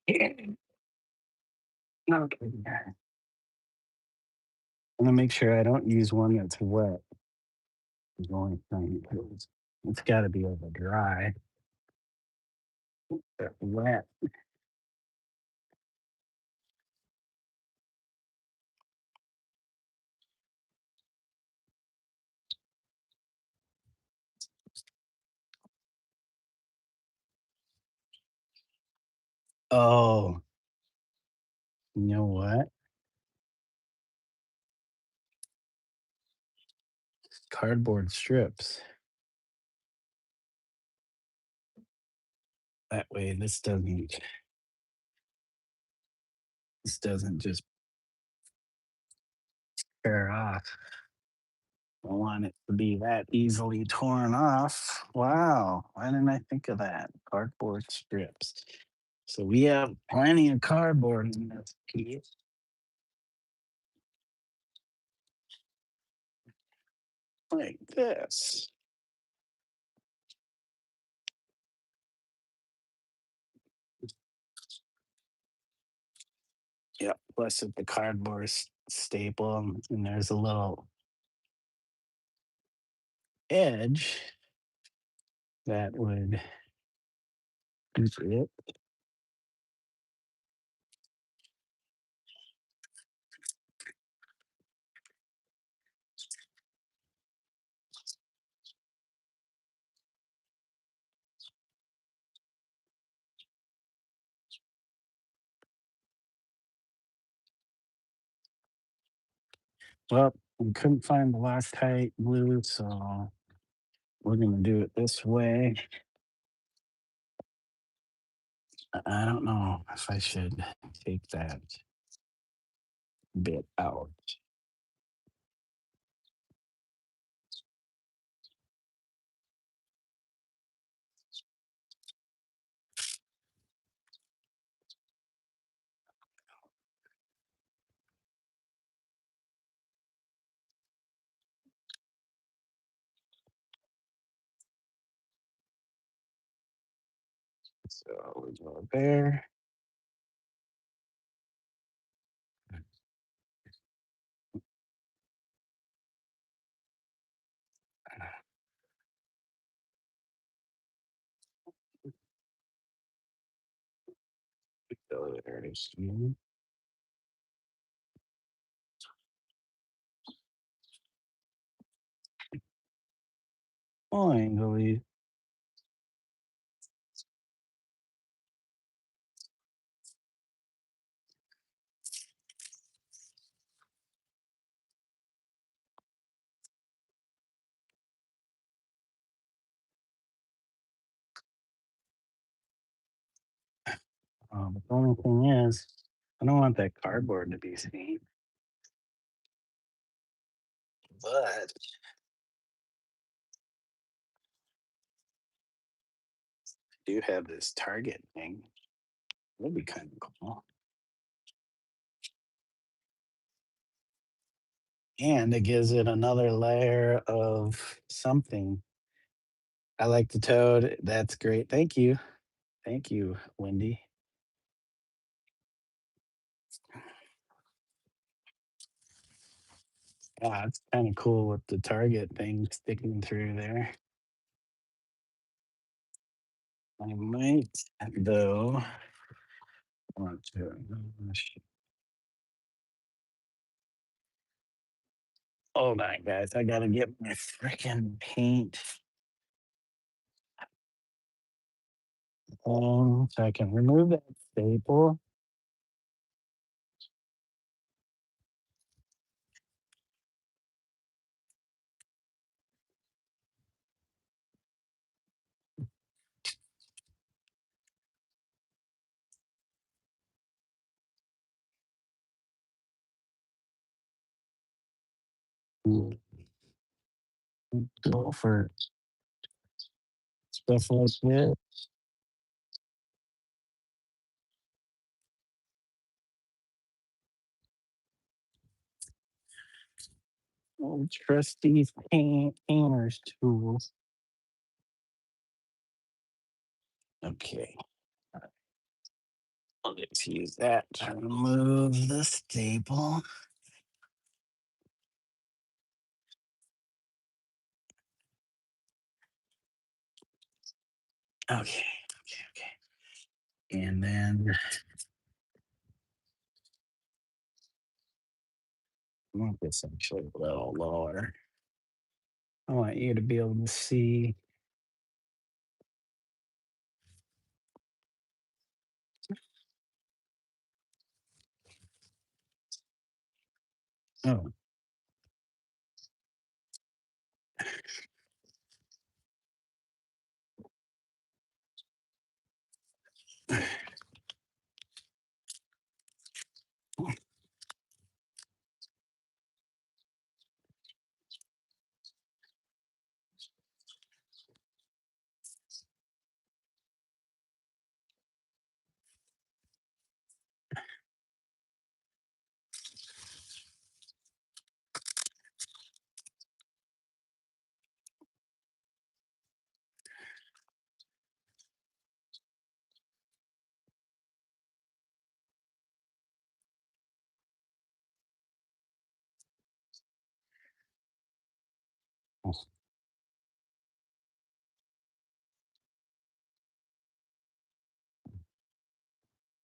Okay. I'm gonna make sure I don't use one that's wet. Is the only thing. It's got to be over dry. But wet. Oh, you know what? Cardboard strips. That way, this doesn't just tear off. I want it to be that easily torn off. Wow, why didn't I think of that? Cardboard strips. So we have plenty of cardboard in this piece. Like this. Yep. Plus with the cardboard staple, and there's a little edge that would keep it. Well, we couldn't find the Loctite glue, so we're gonna do it this way. I don't know if I should take that bit out. So we go there. Go there. Finally. But the only thing is, I don't want that cardboard to be seen. But I do have this target thing. That'd be kind of cool. And it gives it another layer of something. I like the toad. That's great. Thank you. Thank you, Wendy. Yeah, it's kind of cool with the target thing sticking through there. I might, though, want to. Hold on, guys. I gotta get my freaking paint on so I can remove that staple. Go for stuff like this. Old trusty painter's tools. Okay. Let's use that to remove the staple. Okay, okay, okay. And then I want this actually a little lower. I want you to be able to see. Oh,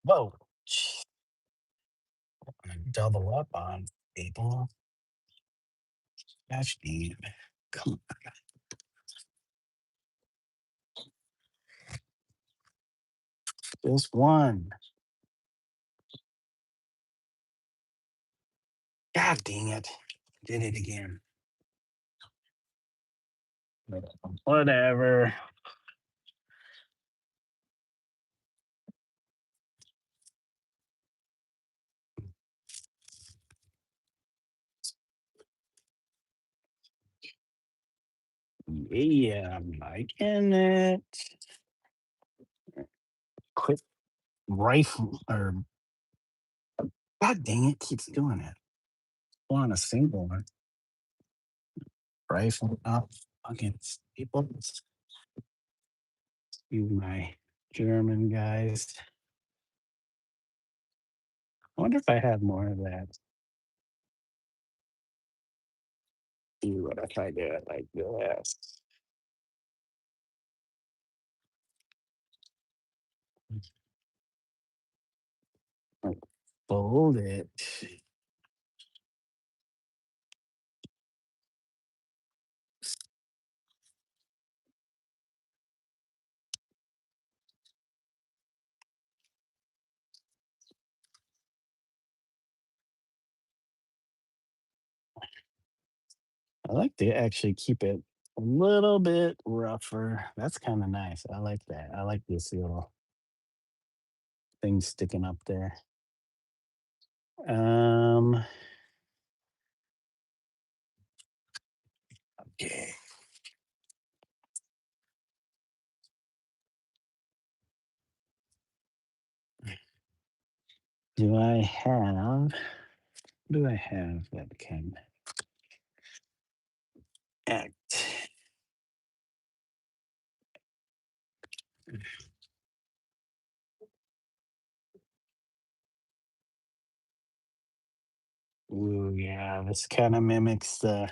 whoa. I'm gonna double up on people. Gosh dang it. Come on. Just one. God dang it. Did it again. Whatever. Yeah, I'm liking it. Quit rifle or God dang it, keeps doing it. On a single one. Rifle up against people. You my German guys. I wonder if I had more of that. See what if I do it like this. Like, fold it. I like to actually keep it a little bit rougher. That's kind of nice. I like that. I like this little thing sticking up there. Um, okay. Do I have? Do I have that can act? Ooh, yeah, this kind of mimics the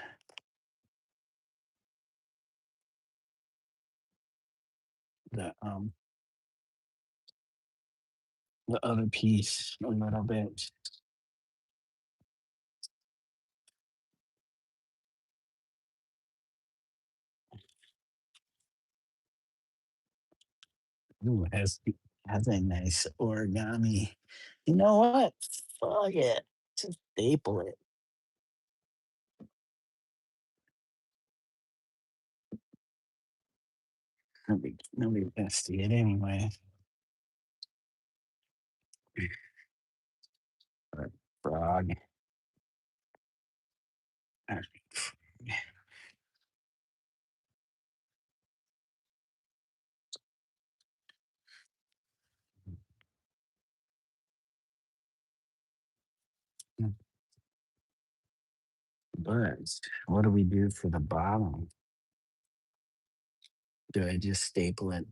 the other piece a little bit. Ooh, has a nice origami. You know what? Fuck it. Just staple it. Nobody gonna see it anyway. Frog. Uh, But what do we do for the bottom? Do I just staple it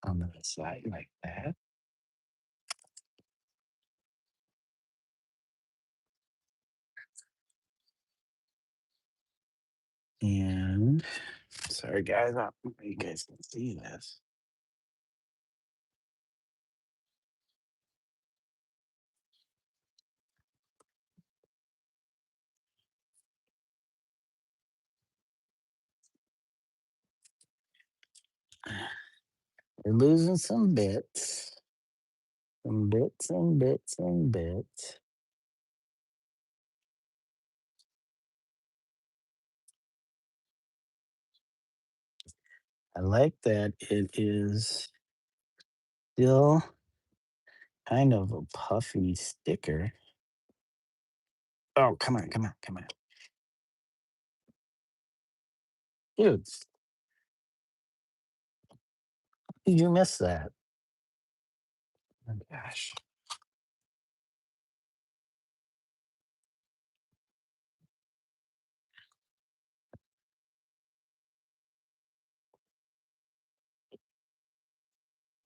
on the side like that. And sorry, guys, I don't know if you guys can see this. We're losing some bits, some bits and bits and bits. I like that it is still kind of a puffy sticker. Oh, come on, come on, come on. Dude, did you miss that? Oh, gosh.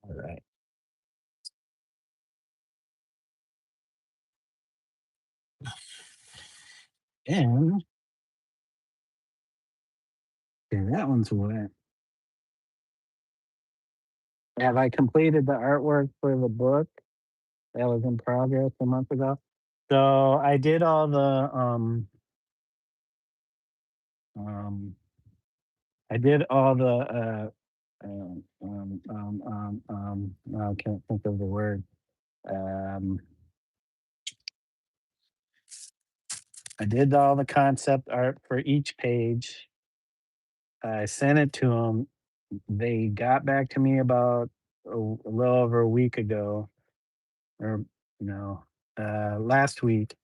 All right. And yeah, that one's wet. Have I completed the artwork for the book that was in progress a month ago? So I did all the um I did all the I can't think of the word. Um I did all the concept art for each page. I sent it to them. They got back to me about a little over a week ago, or no, last week,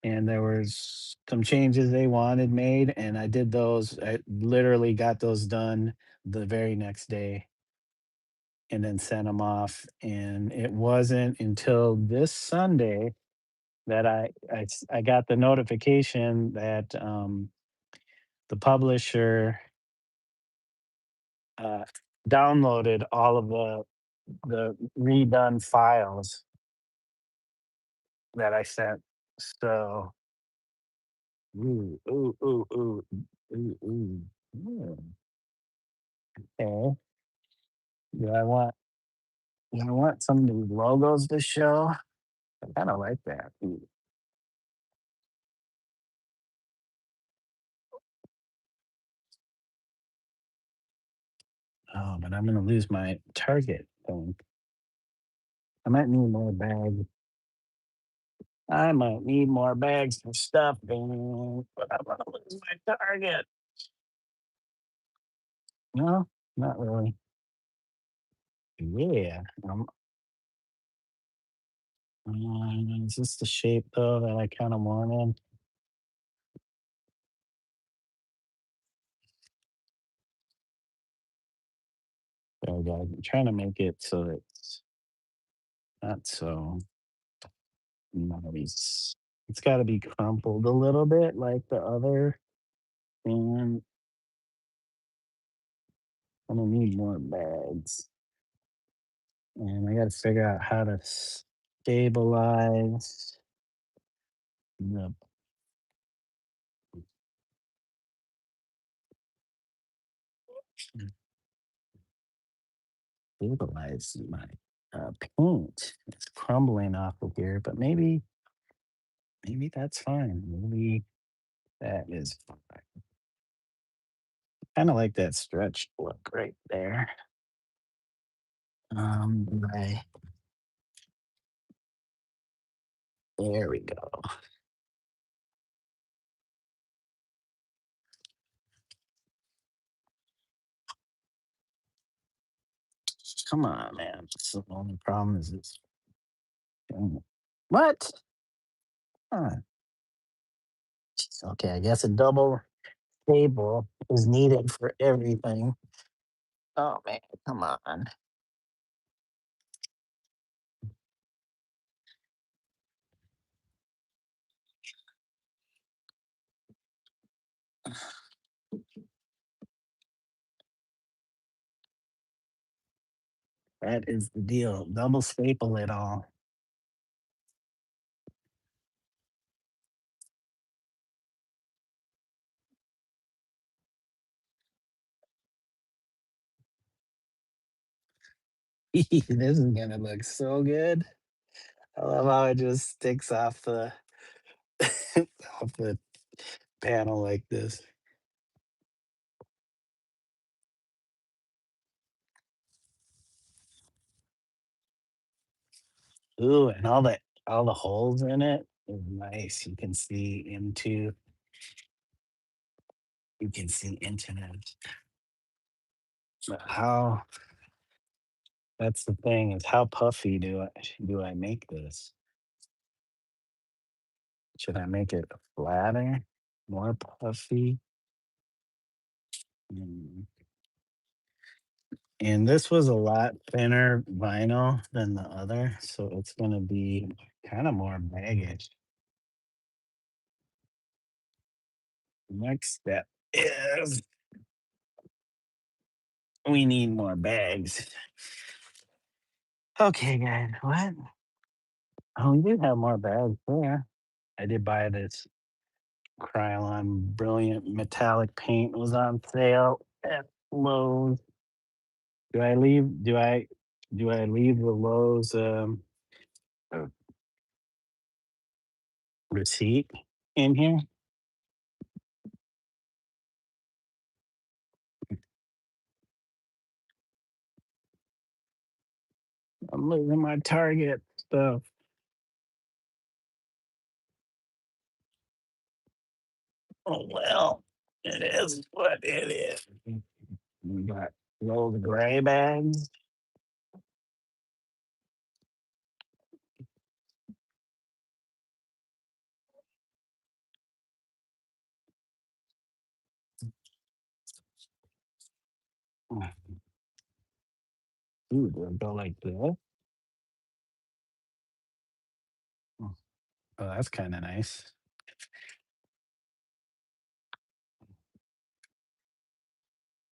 and there was some changes they wanted made, and I did those. I literally got those done the very next day, and then sent them off. And it wasn't until this Sunday that I got the notification that the publisher uh, downloaded all of the redone files that I sent. So, ooh, ooh, ooh, ooh, ooh, ooh. Hmm, okay. Do I want do I want some new logos to show? I kind of like that. Ooh. Oh, but I'm gonna lose my Target thing. I might need more bags. I might need more bags for stuff, man, but I'm gonna lose my Target. No, not really. Yeah. Is this the shape though that I kind of wanted? There we go. I'm trying to make it so it's not so nice. It's got to be crumpled a little bit like the other. And I'm gonna need more bags. And I got to figure out how to stabilize the stabilize my paint. It's crumbling off of here, but maybe that's fine. Maybe that is fine. Kind of like that stretched look right there. Right there we go. Come on, man. So the only problem is it's dang it. What? Huh. Jeez, okay, I guess a double table is needed for everything. Oh man, come on. That is the deal. Double staple it all. This is gonna look so good. I love how it just sticks off the off the panel like this. Ooh, and all the holes in it is nice. You can see into it. But how that's the thing is how puffy do I make this? Should I make it flatter, more puffy? Mm. And this was a lot thinner vinyl than the other, so it's gonna be kind of more baggish. Next step is we need more bags. Okay, guys, what? Oh, we do have more bags there. I did buy this Krylon Brilliant Metallic paint was on sale at Lowe's. Do I leave the Lowe's uh, receipt in here? I'm losing my Target stuff. Oh well, it is what it is. We got Lowe's gray bags. Ooh, do I go like this? Oh, that's kind of nice.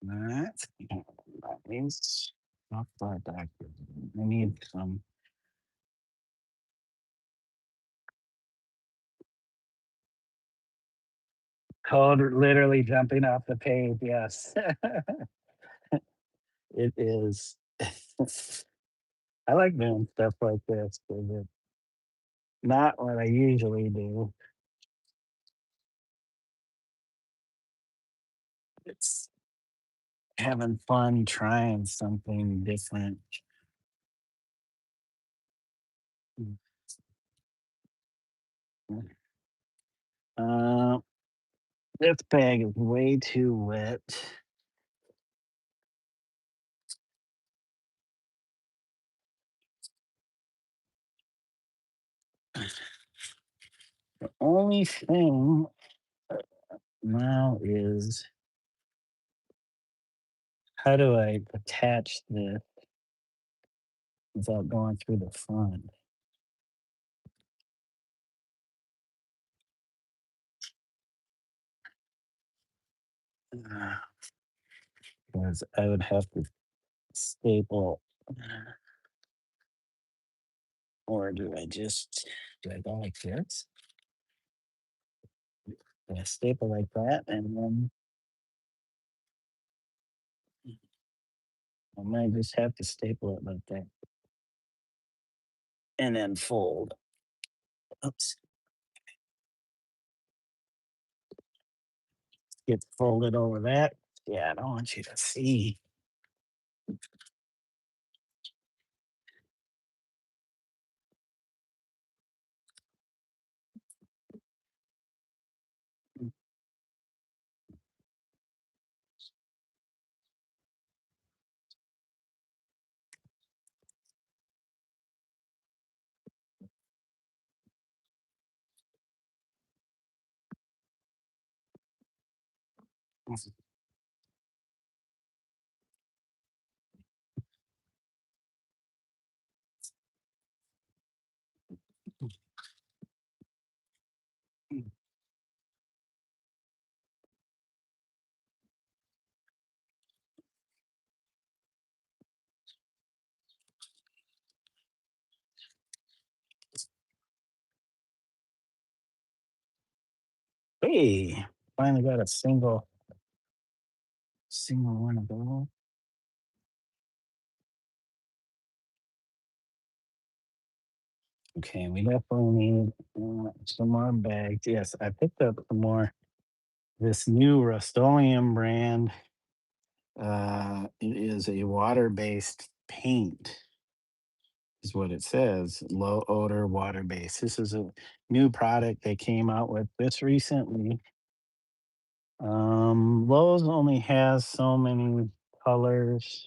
That's nice. Not bad, doctor. I need some code literally jumping off the page. Yes, it is. I like doing stuff like this because it's not what I usually do. It's having fun trying something different. Uh, this bag is way too wet. The only thing now is how do I attach this without going through the front? Because I would have to staple, or do I go like this? Do I staple like that, and then I might just have to staple it like that, and then fold. Oops, get folded over that. Yeah, I don't want you to see. Hey, finally got a single one of those. Okay, we definitely need some more bags. Yes, I picked up some more. This new Rust-Oleum brand. It is a water-based paint, is what it says. Low odor, water-based. This is a new product they came out with this recently. Lowe's only has so many colors.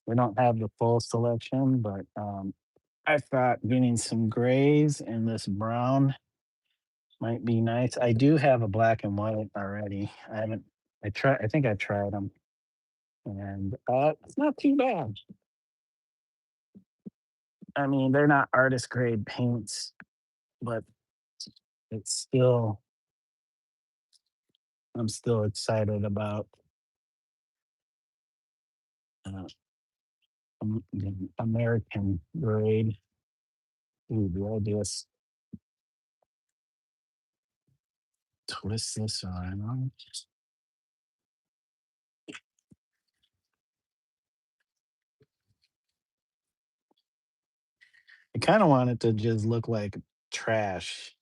We don't have the full selection, but I thought getting some grays and this brown might be nice. I do have a black and white already. I haven't. I think I tried them, and it's not too bad. I mean, they're not artist grade paints, but it's still. I'm still excited about uh, the American grade. Ooh, do I just twist this around? I kind of want it to just look like trash.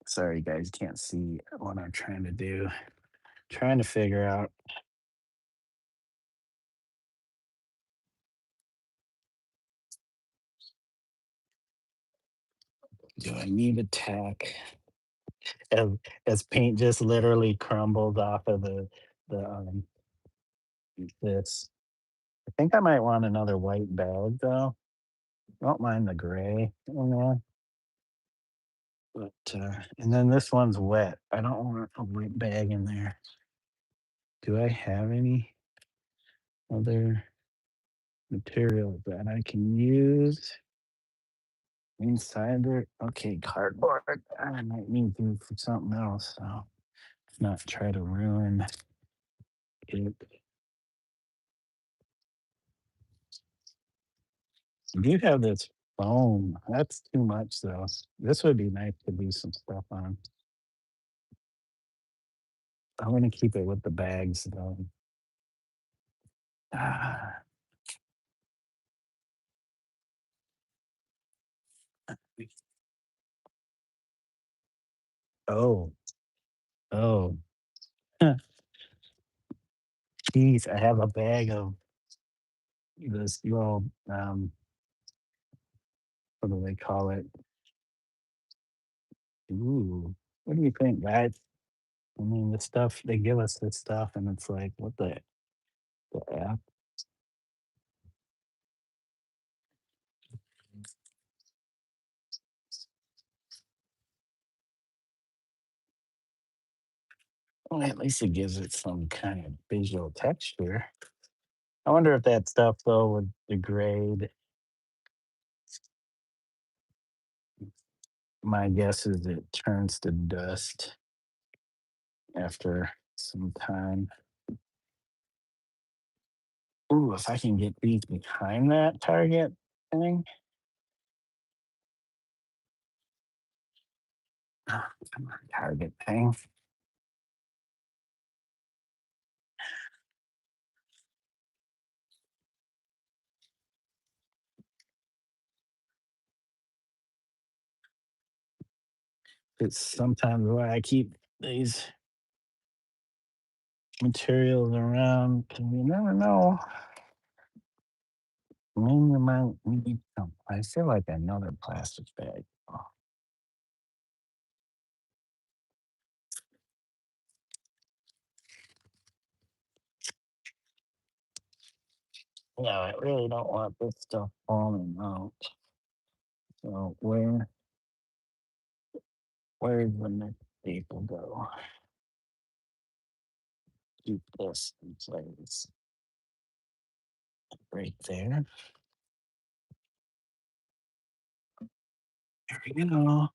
Sorry, guys, can't see what I'm trying to do. Trying to figure out, do I need a tack? As, as paint just literally crumbles off of the this. I think I might want another white bag though. Don't mind the gray in there, but and then this one's wet. I don't want a white bag in there. Do I have any other material that I can use inside there? Okay, cardboard. I might need to for something else. So not try to ruin it. You have this foam. That's too much though. This would be nice to do some stuff on. I want to keep it with the bags though. Ah, oh, oh. Geez, I have a bag of this little what do they call it? Ooh. What do you think, guys? I mean, the stuff they give us this stuff, and it's like, what the app? Well, at least it gives it some kind of visual texture. I wonder if that stuff though would degrade. My guess is it turns to dust after some time. Ooh, if I can get these behind that target thing. Ah, come on, target thing. It's sometimes why I keep these materials around because you never know. When you might need some. I feel like another plastic bag. Oh, Yeah, I really don't want this stuff falling out. So where's the next staple go? Keep this in place right there. There we go.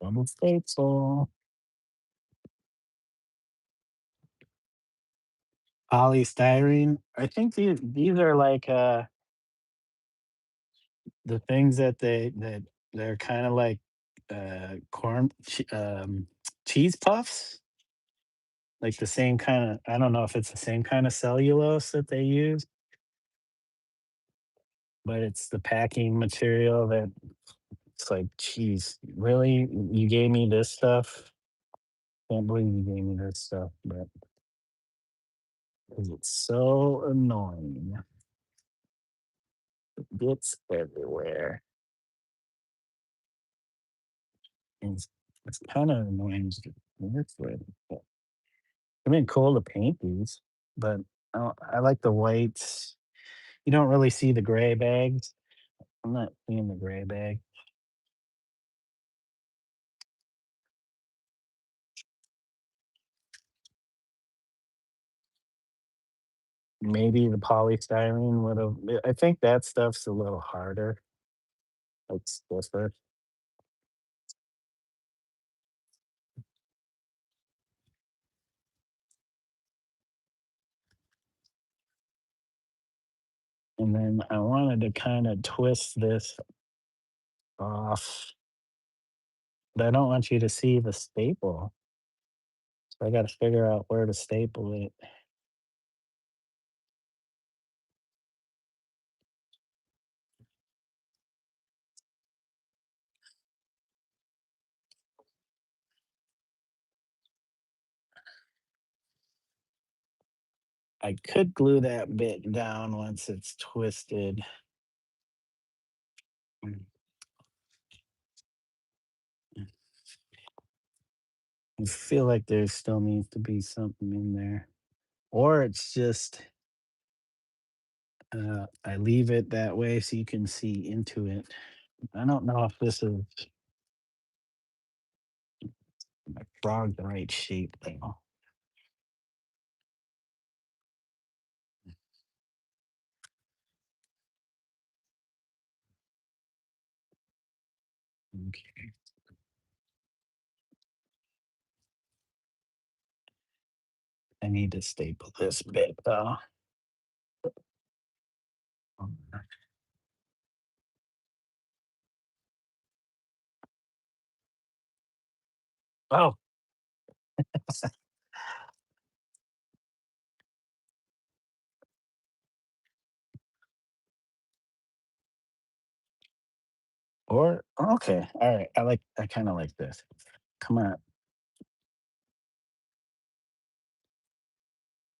Double staple. Polystyrene. I think these are like the things that they're kind of like cheese puffs, like the same kind of, I don't know if it's the same kind of cellulose that they use, but it's the packing material that it's like, cheese. Really? You gave me this stuff? Can't believe you gave me this stuff, but 'cause it's so annoying. It gets everywhere. And it's kind of annoying to work with. I mean, cool to paint these, but I like the whites. You don't really see the gray bags. I'm not seeing the gray bag. Maybe the polystyrene would have. I think that stuff's a little harder. Like stiffer. And then I wanted to kind of twist this off, but I don't want you to see the staple. So I got to figure out where to staple it. I could glue that bit down once it's twisted. Mm, I feel like there still needs to be something in there. Or it's just I leave it that way so you can see into it. I don't know if this is my frog the right shape though. Okay. I need to staple this bit though. Oh, or okay. All right. I kind of like this. Come on.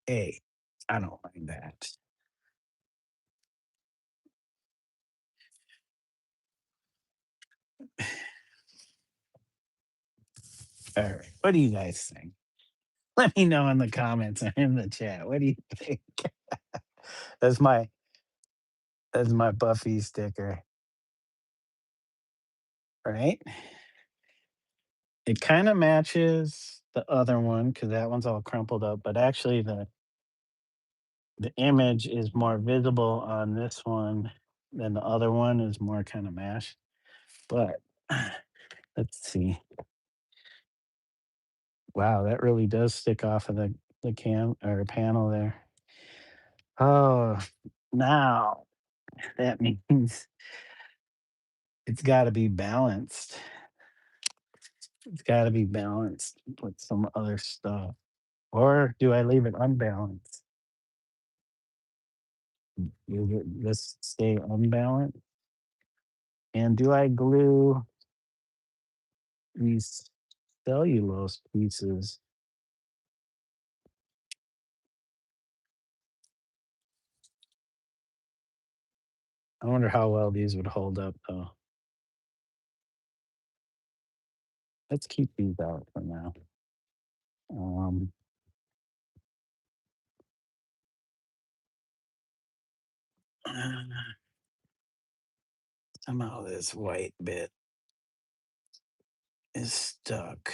Hey, I don't mind that. All right. What do you guys think? Let me know in the comments or in the chat. What do you think? That's my that's my Buffy sticker, right? It kind of matches the other one because that one's all crumpled up, but actually the image is more visible on this one than the other one is more kind of mashed. But let's see. Wow, that really does stick off of the cam or panel there. Oh, now that means it's got to be balanced. It's got to be balanced with some other stuff. Or do I leave it unbalanced? Leave it just stay unbalanced? And do I glue these cellulose pieces? I wonder how well these would hold up though. Let's keep these out for now. Um, Somehow this white bit is stuck.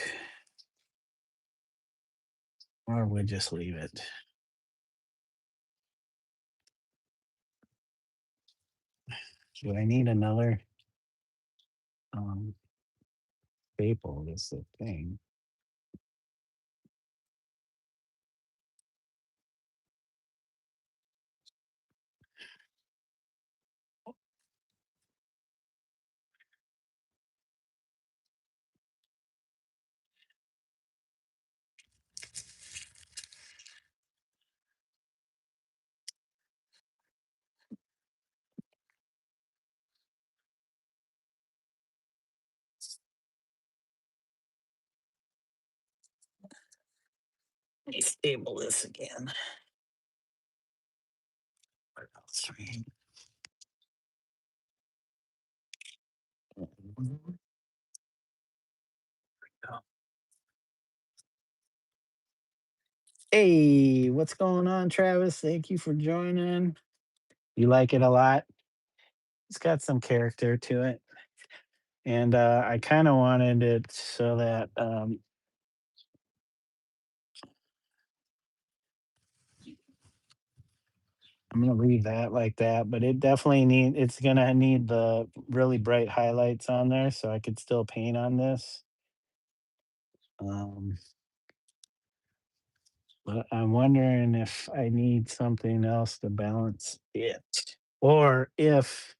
Or we just leave it. Do I need another um, staple? Is the thing. Let me staple this again. What else do we need? Hey, what's going on, Travis? Thank you for joining. You like it a lot? It's got some character to it. And I kind of wanted it so that I'm gonna leave that like that, but it's gonna need the really bright highlights on there so I could still paint on this. Um, but I'm wondering if I need something else to balance it. Or if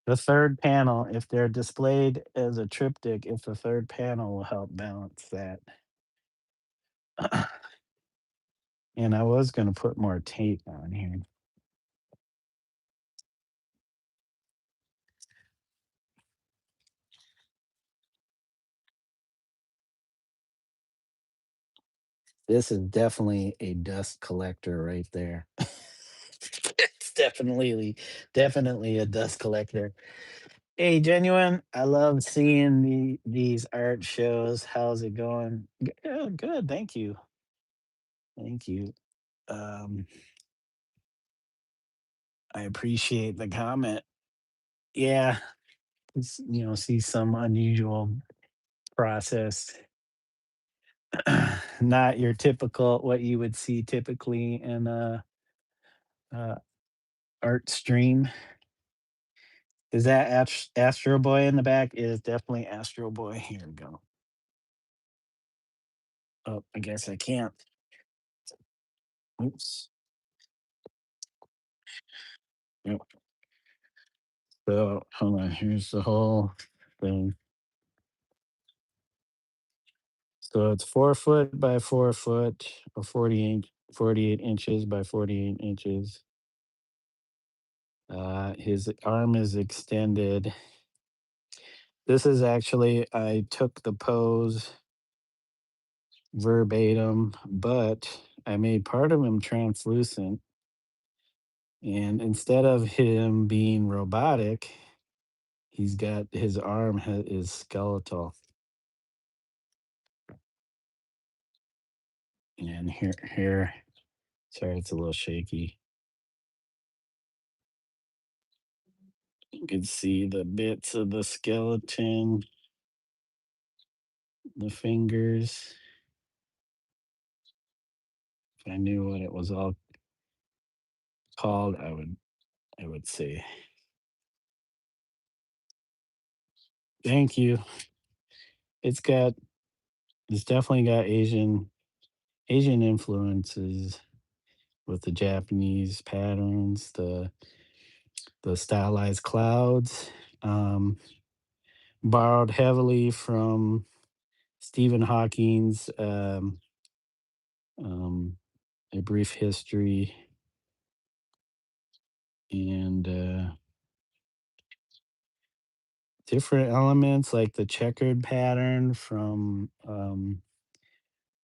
the third panel, if they're displayed as a triptych, if the third panel will help balance that. And I was gonna put more tape on here. This is definitely a dust collector right there. It's definitely a dust collector. Hey, genuine. I love seeing these art shows. How's it going? Good, good. Thank you. Thank you. Um, I appreciate the comment. Yeah, see some unusual process. Not your typical what you would see typically in a art stream. Is that Astro Boy in the back? It is definitely Astro Boy. Here we go. Oh, I guess I can't. Oops. Yep. So hold on. Here's the whole thing. So it's 4 foot by 4 foot, or 48 inches by 48 inches. His arm is extended. This is actually I took the pose verbatim, but I made part of him translucent. And instead of him being robotic, he's got his is skeletal. And here, sorry, it's a little shaky. You can see the bits of the skeleton, the fingers. If I knew what it was all called, I would say thank you. It's got it's definitely got Asian influences with the Japanese patterns, the stylized clouds. Um, Borrowed heavily from Stephen Hawking's um, A Brief History and different elements like the checkered pattern from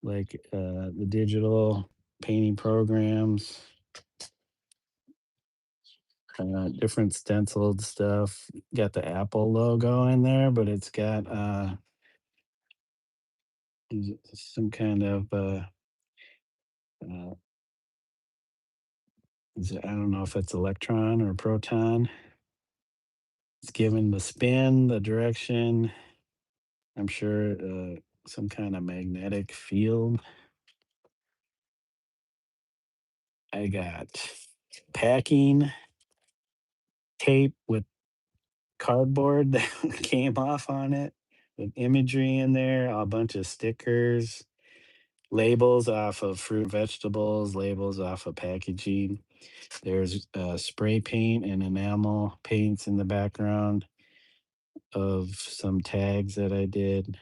the digital painting programs, different stenciled stuff. Got the Apple logo in there, but it's got some kind of uh, I don't know if it's electron or proton. It's given the spin, the direction. I'm sure some kind of magnetic field. I got packing tape with cardboard that came off on it with imagery in there, a bunch of stickers, labels off of fruit, vegetables, labels off of packaging. There's spray paint and enamel paints in the background of some tags that I did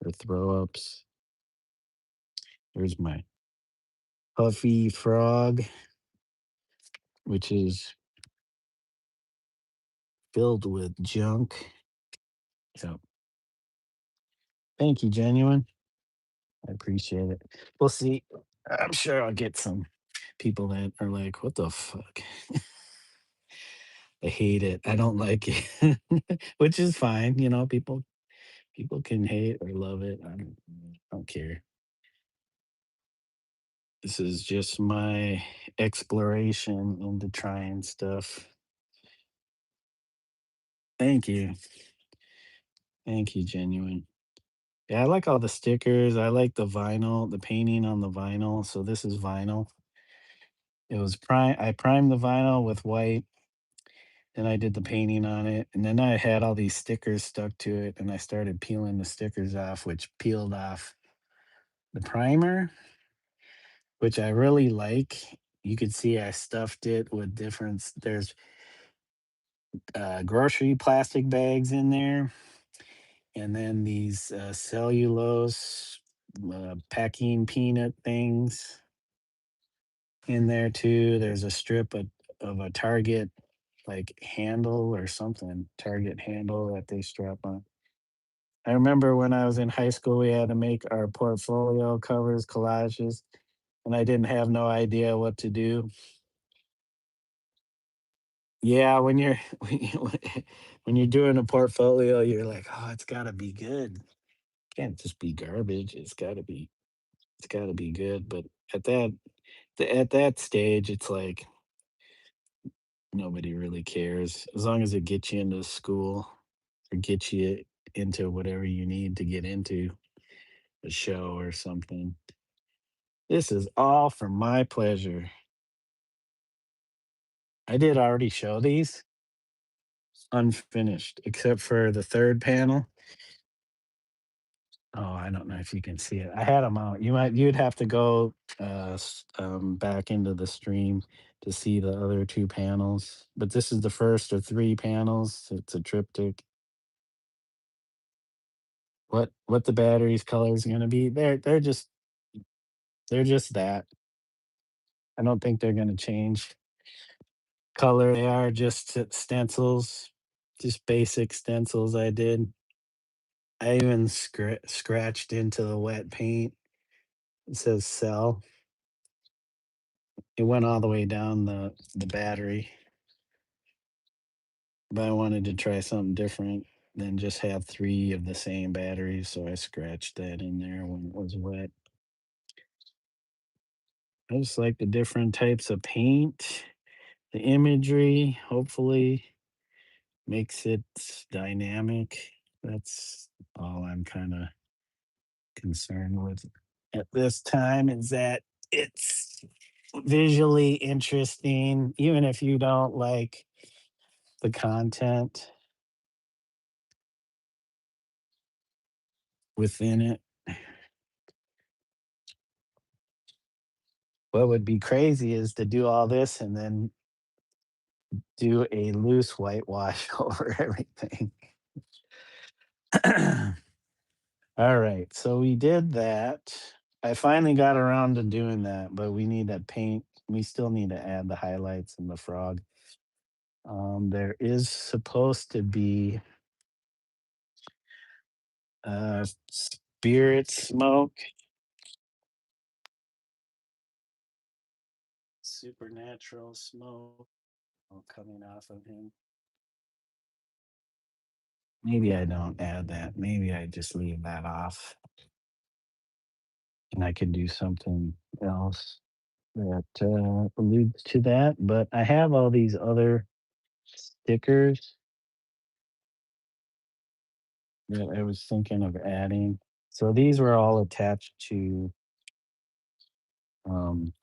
or throw ups. There's my puffy frog, which is filled with junk. So thank you, Genuine. I appreciate it. We'll see. I'm sure I'll get some people that are like, what the fuck? I hate it. I don't like it. Which is fine. You know, people can hate or love it. I don't care. This is just my exploration into trying stuff. Thank you. Thank you, Genuine. Yeah, I like all the stickers. I like the vinyl, the painting on the vinyl. So this is vinyl. It was I primed the vinyl with white, then I did the painting on it, and then I had all these stickers stuck to it, and I started peeling the stickers off, which peeled off the primer, which I really like. You could see I stuffed it with different there's grocery plastic bags in there, and then these cellulose packing peanut things in there too. There's a strip of a Target like handle or something, Target handle that they strap on. I remember when I was in high school, we had to make our portfolio covers, collages, and I didn't have no idea what to do. Yeah, when you're when you're doing a portfolio, you're like, oh, it's got to be good. Can't just be garbage. It's got to be good. But at that at that stage, it's like nobody really cares as long as it gets you into school or gets you into whatever you need to get into a show or something. This is all for my pleasure. I did already show these unfinished, except for the third panel. Oh, I don't know if you can see it. I had them out. You'd have to go back into the stream to see the other two panels. But this is the first of three panels. It's a triptych. What the battery's color is going to be? They're just that. I don't think they're going to change color. They are just stencils, just basic stencils I did. I even scratched into the wet paint. It says "sell." It went all the way down the battery, but I wanted to try something different than just have three of the same batteries, so I scratched that in there when it was wet. I just like the different types of paint, the imagery. Hopefully, makes it dynamic. That's all I'm kind of concerned with at this time is that it's visually interesting, even if you don't like the content within it. What would be crazy is to do all this and then do a loose whitewash over everything. All right, so we did that. I finally got around to doing that, but we need to paint. We still need to add the highlights and the frog. There is supposed to be spirit smoke, supernatural smoke coming off of him. Maybe I don't add that. Maybe I just leave that off and I could do something else. that alludes to that. But I have all these other stickers that I was thinking of adding. So these were all attached to um,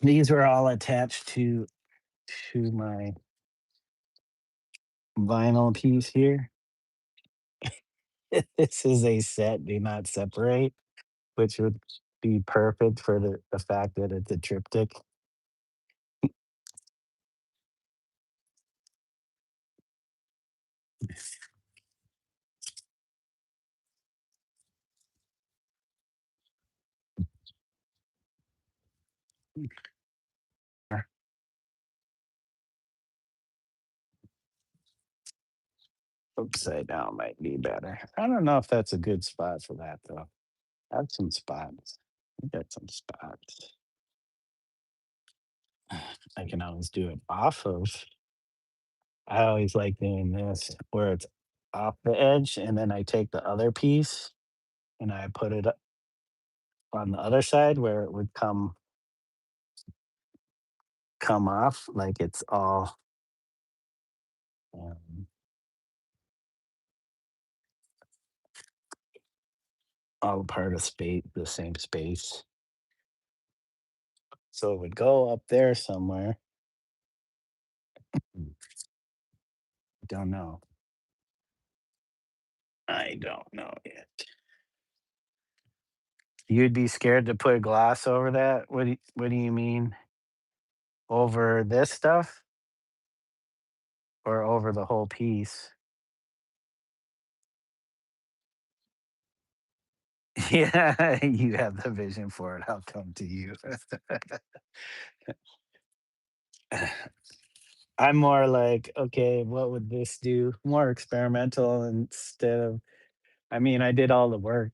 these were all attached to my vinyl piece here. This is a set, do not separate, which would be perfect for the fact that it's a triptych. Upside down might be better. I don't know if that's a good spot for that though. I have some spots. I got some spots. I can always do it off of. I always like doing this where it's off the edge and then I take the other piece and I put it on the other side where it would come off like it's um, all part of space, the same space. So it would go up there somewhere. Don't know. I don't know yet. You'd be scared to put glass over that? What do you mean? Over this stuff or over the whole piece? Yeah, you have the vision for it. I'll come to you. I'm more like, okay, what would this do? More experimental instead of, I mean, I did all the work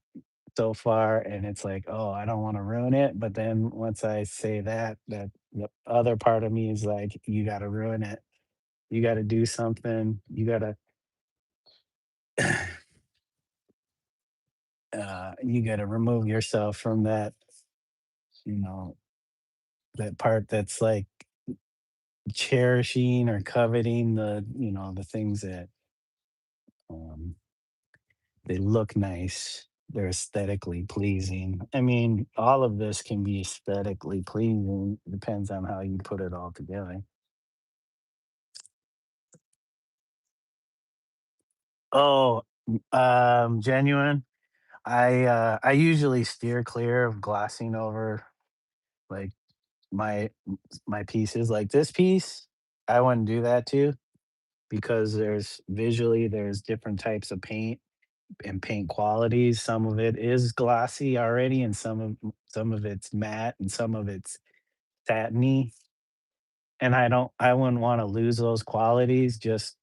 so far and it's like, oh, I don't want to ruin it. But then once I say that the other part of me is like, you got to ruin it. You got to do something. You got to, you got to remove yourself from that, you know, that part that's like cherishing or coveting the things that um, they look nice. They're aesthetically pleasing. I mean, all of this can be aesthetically pleasing. Depends on how you put it all together. Oh, genuine. I usually steer clear of glossing over like my my pieces. Like this piece, I wouldn't do that too because there's different types of paint and paint qualities. Some of it is glossy already, and some of it's matte, and some of it's satiny. And I wouldn't want to lose those qualities just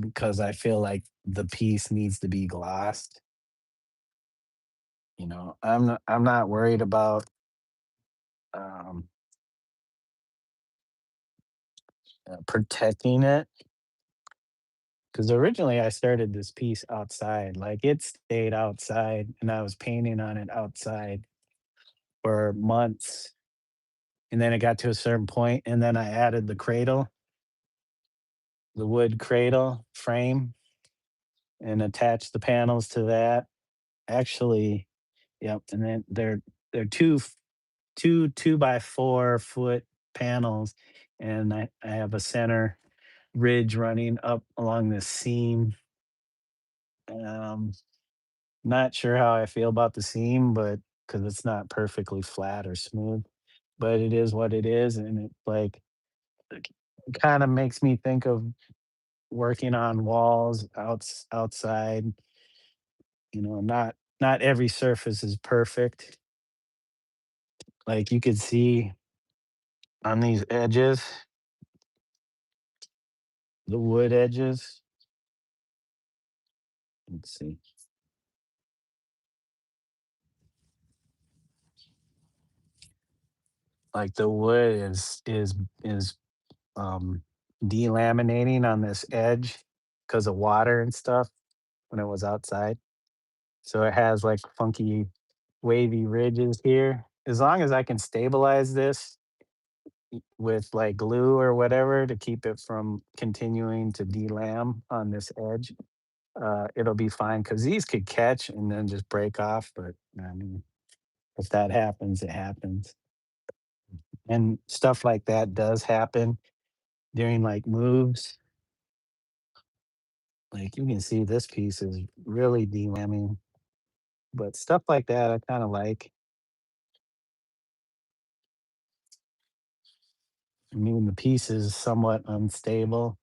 because I feel like the piece needs to be glossed. I'm not worried about um, protecting it because originally I started this piece outside. Like it stayed outside, and I was painting on it outside for months. And then it got to a certain point, and then I added the wood cradle frame, and attached the panels to that. Actually, yep. And then they're two by 4 foot panels, and I have a center ridge running up along the seam. Um, Not sure how I feel about the seam, but because it's not perfectly flat or smooth, but it is what it is, and it like kind of makes me think of working on walls outside. Not every surface is perfect. Like you could see on these edges, the wood edges. Let's see. Like the wood is um delaminating on this edge because of water and stuff when it was outside. So it has like funky wavy ridges here. As long as I can stabilize this with like glue or whatever to keep it from continuing to delam on this edge, it'll be fine because these could catch and then just break off. But I mean, if that happens, it happens. And stuff like that does happen during like moves. Like you can see this piece is really delamming, but stuff like that I kind of like. I mean, the piece is somewhat unstable,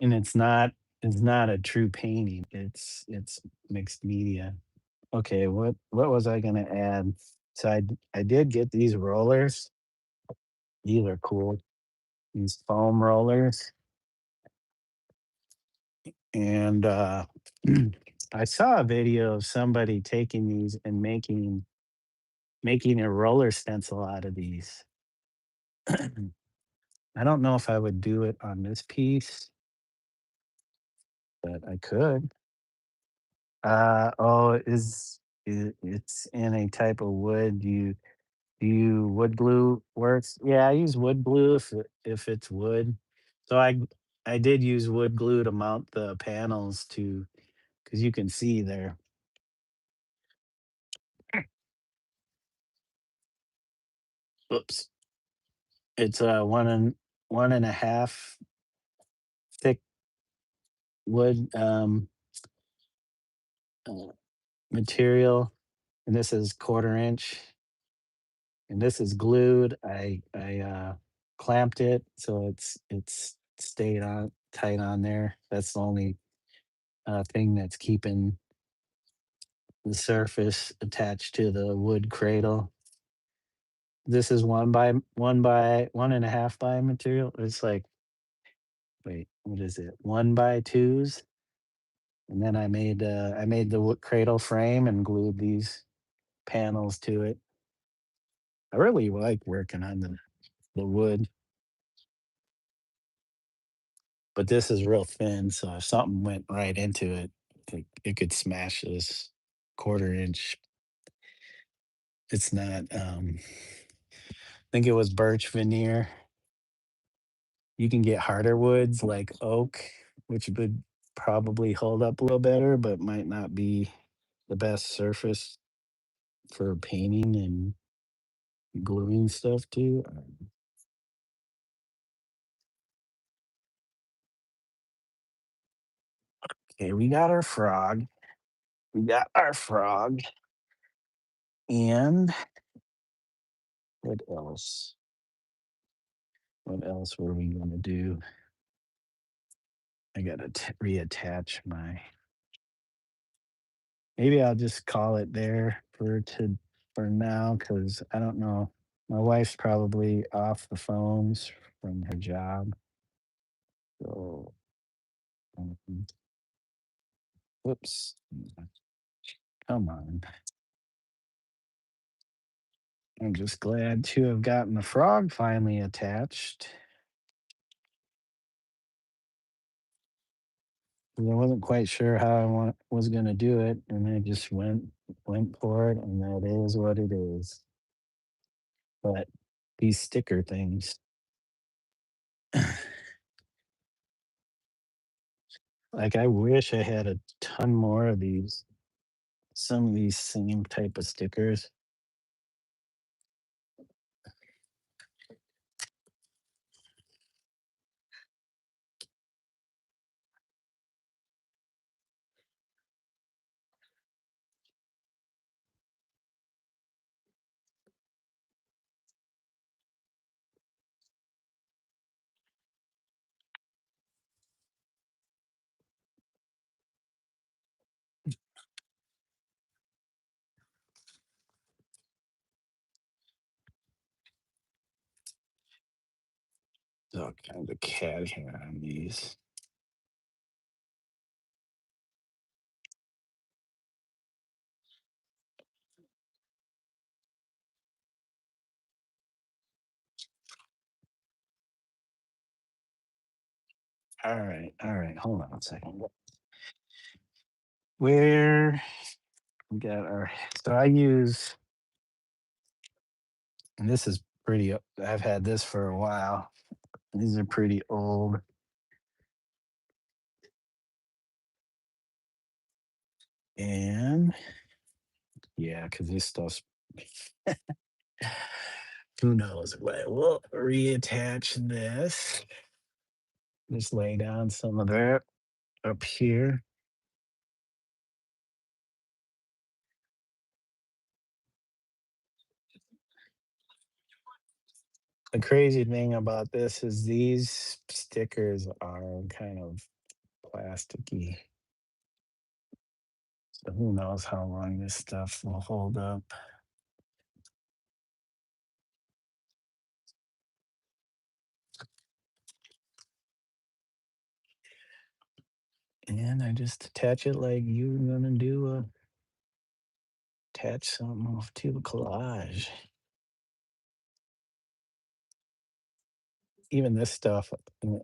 and it's not a true painting. It's mixed media. Okay, what was I gonna add? So I did get these rollers. These are cool. These foam rollers, and I saw a video of somebody taking these and making a roller stencil out of these. I don't know if I would do it on this piece, but I could. Oh, it's in a type of wood. Do you wood glue works? Yeah, I use wood glue if it's wood. So I did use wood glue to mount the panels to because you can see there. Oops. It's a one and a half thick wood uh, material, and this is quarter inch, and this is glued. I clamped it so it's stayed on tight on there. That's the only thing that's keeping the surface attached to the wood cradle. This is one and a half by material. It's like, wait, what is it? One by twos. And then I made the wood cradle frame and glued these panels to it. I really like working on the wood, but this is real thin, so if something went right into it, it could smash this quarter inch. It's not. I think it was birch veneer. You can get harder woods like oak, which would probably hold up a little better, but might not be the best surface for painting and gluing stuff to. Okay, we got our frog. We got our frog. And what else? What else were we gonna do? I gotta reattach my. Maybe I'll just call it there for now because I don't know. My wife's probably off the phones from her job. So, um, whoops. Come on. I'm just glad to have gotten the frog finally attached. 'Cause I wasn't quite sure how was gonna do it, and I just went for it, and that is what it is. But these sticker things, like I wish I had a ton more of these. Some of these same type of stickers. There's all kinds of cat hair on these. All right, hold on a second. where we got our, so I use, and this is pretty, I've had this for a while. These are pretty old. And yeah, because this stuff's, who knows what. We'll reattach this. Just lay down some of that up here. The crazy thing about this is these stickers are kind of plasticky. So who knows how long this stuff will hold up. And I just attach it like you're gonna do a attach something off to a collage. Even this stuff,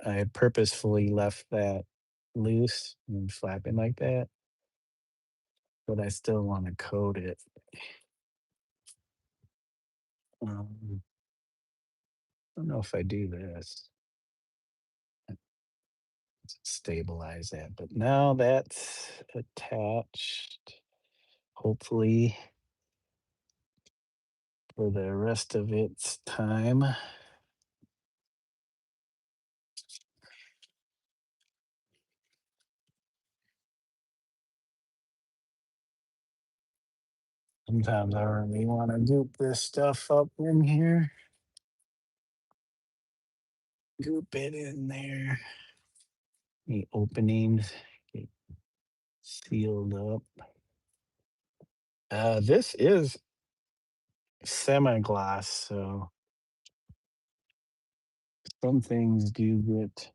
I purposefully left that loose and flapping like that, but I still want to coat it. I don't know if I do this, stabilize that, but now that's attached. Hopefully for the rest of its time. Sometimes I really want to goop this stuff up in here. Goop it in there. The openings get sealed up. This is semi-gloss, so some things do get.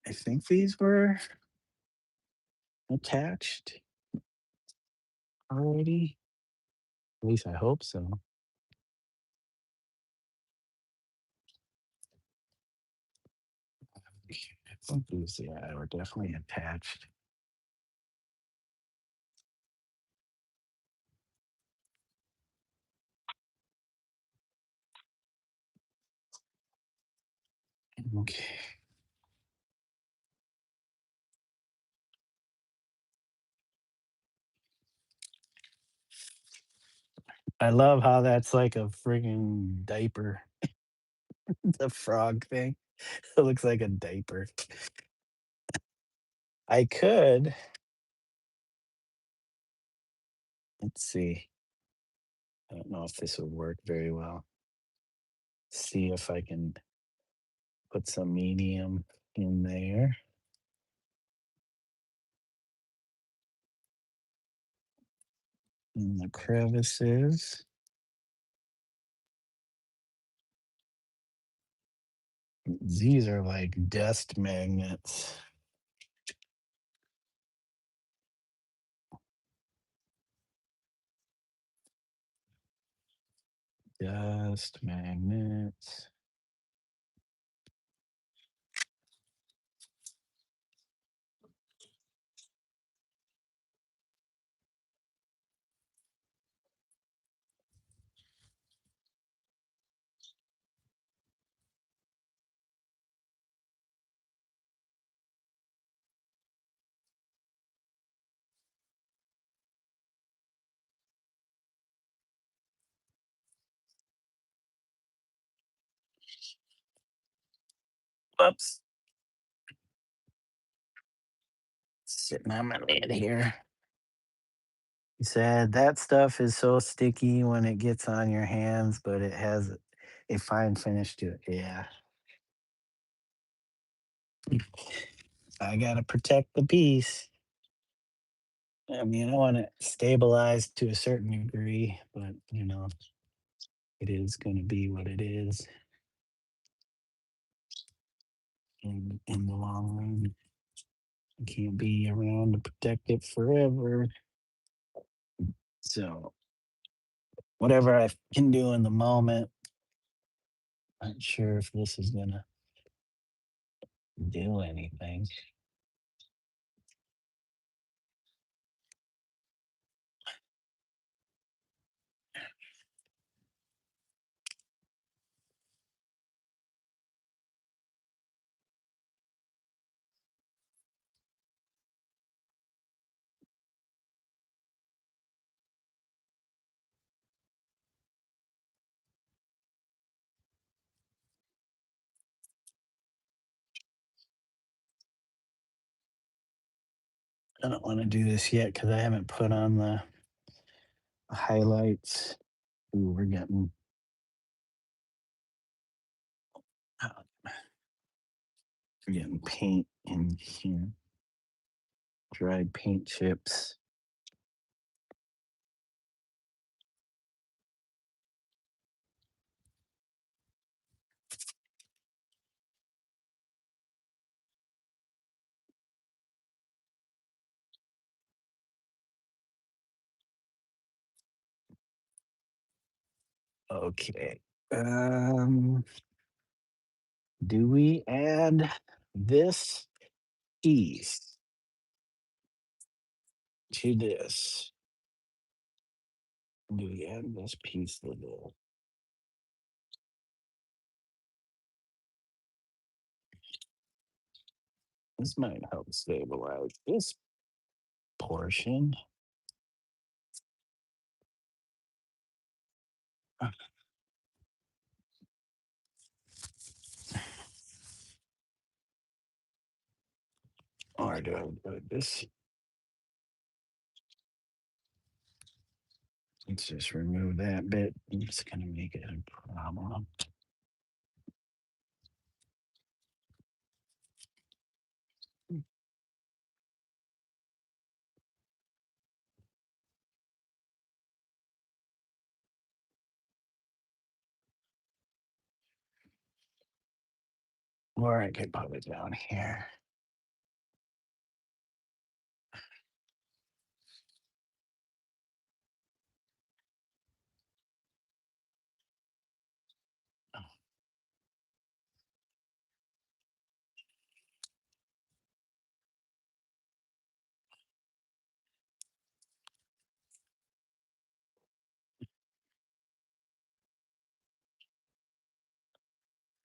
I think these were attached already. At least I hope so. I think these, yeah, were definitely attached. Okay. I love how that's like a friggin' diaper. The frog thing. It looks like a diaper. I could, let's see. I don't know if this would work very well. See if I can put some medium in there. In the crevices. These are like dust magnets. Dust magnets. Whoops. Sitting on my lid here. He said that stuff is so sticky when it gets on your hands, but it has a fine finish to it. Yeah. I gotta protect the piece. I mean, I want it stabilized to a certain degree, but it is gonna be what it is in the long run. I can't be around to protect it forever. So whatever I can do in the moment, not sure if this is gonna do anything. I don't want to do this yet because I haven't put on the highlights. Ooh, we're getting paint in here. Dried paint chips. Okay. Do we add this piece to this? Do we add this piece to this? This might help stabilize this portion. Or do I do this? Let's just remove that bit. It's gonna make it a problem. Or I could put it down here.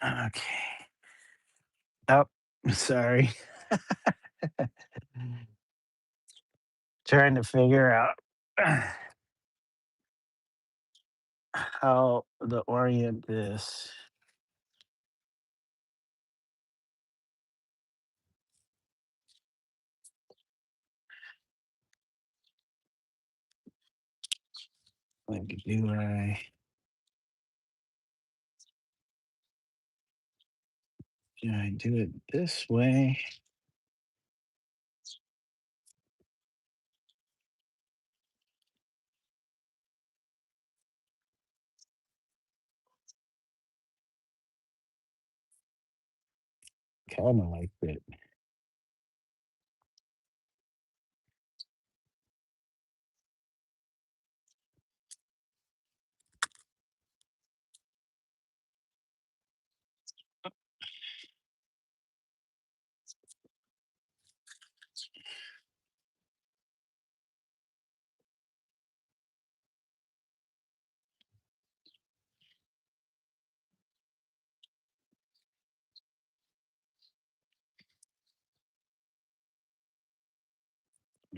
Okay. Oh, sorry. Trying to figure out how to orient this. Like, do I do it this way? Kind of like it.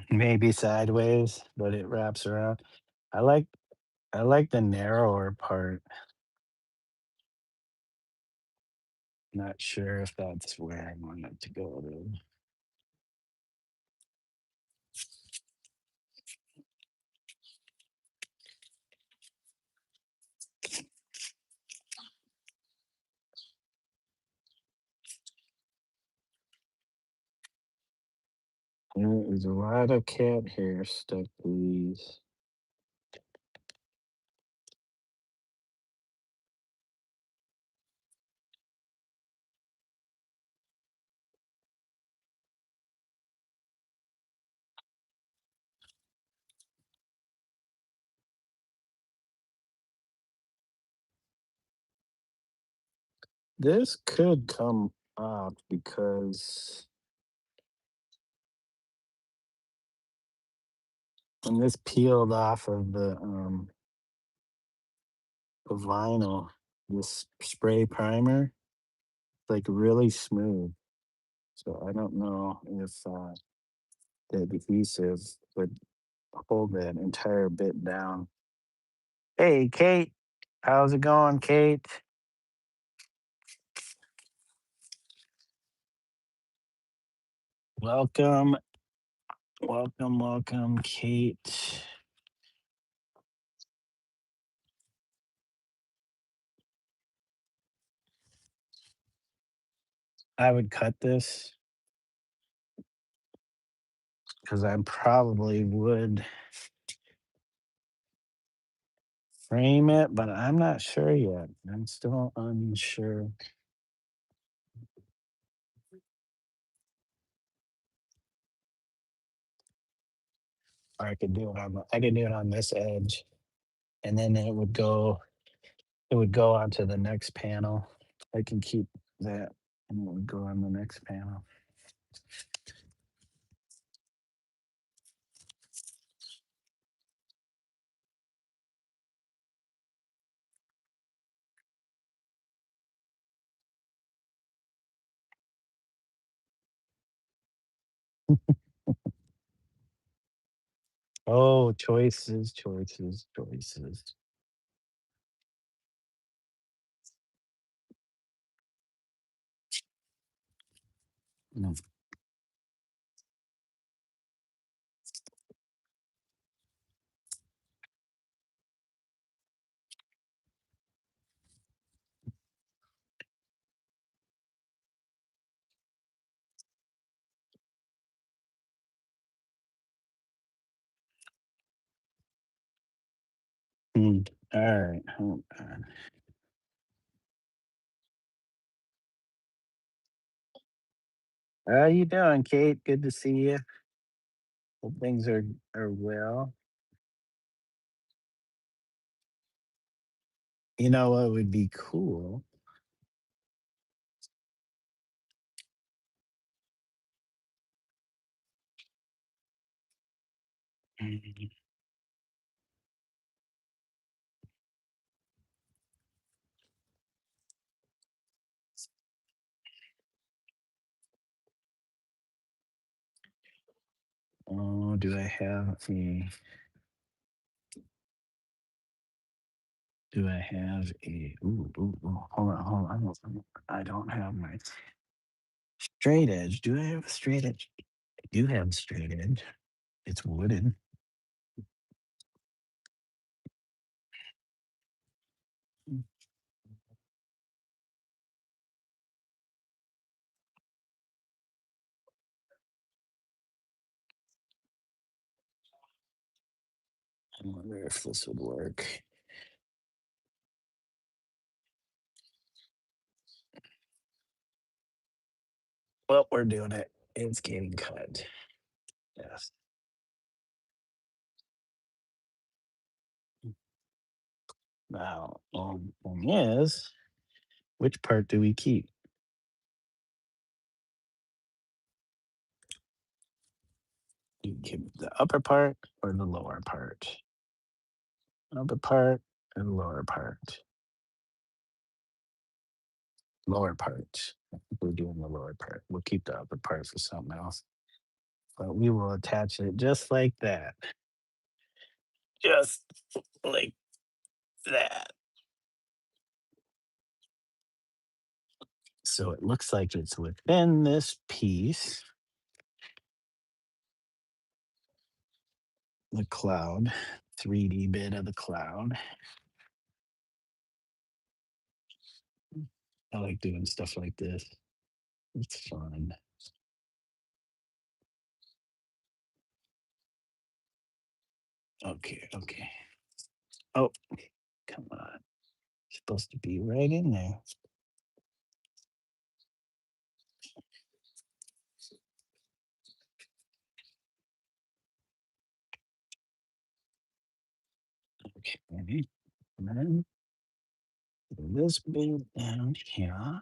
Maybe sideways, but it wraps around. I like I like the narrower part. Not sure if that's where I want it to go though. There's a lot of cat hair stuck to these. This could come because when this peeled off of the vinyl, this spray primer, like really smooth. So I don't know if the adhesive would hold that entire bit down. Hey, Kate, how's it going, Kate? Welcome, welcome, Kate. I would cut this because I probably would frame it, but I'm not sure yet. I'm still unsure. Or I could do it on this edge, and then it would go onto the next panel. I can keep that, and it would go on the next panel. Oh, choices, choices, choices. Mm. All right, hold on. How you doing, Kate? Good to see you. Hope things are well. You know what would be cool? Mm. Oh, do I have a hold on, hold on. I don't have my straight edge. Do I have a straight edge? I do have a straight edge. It's wooden. Mm. I wonder if this would work. Well, we're doing it. It's getting cut. Yes. Now, thing is, which part do we keep? Do you keep the upper part or the lower part? Upper part and lower part. Lower part. I think we're doing the lower part. We'll keep the upper part for something else. But we will attach it just like that. Just like that. So it looks like it's within this piece, the cloud, 3D bit of the cloud. I like doing stuff like this. It's fun. Okay, okay. Oh, come on. Supposed to be right in there. Okay. And then this bit down here.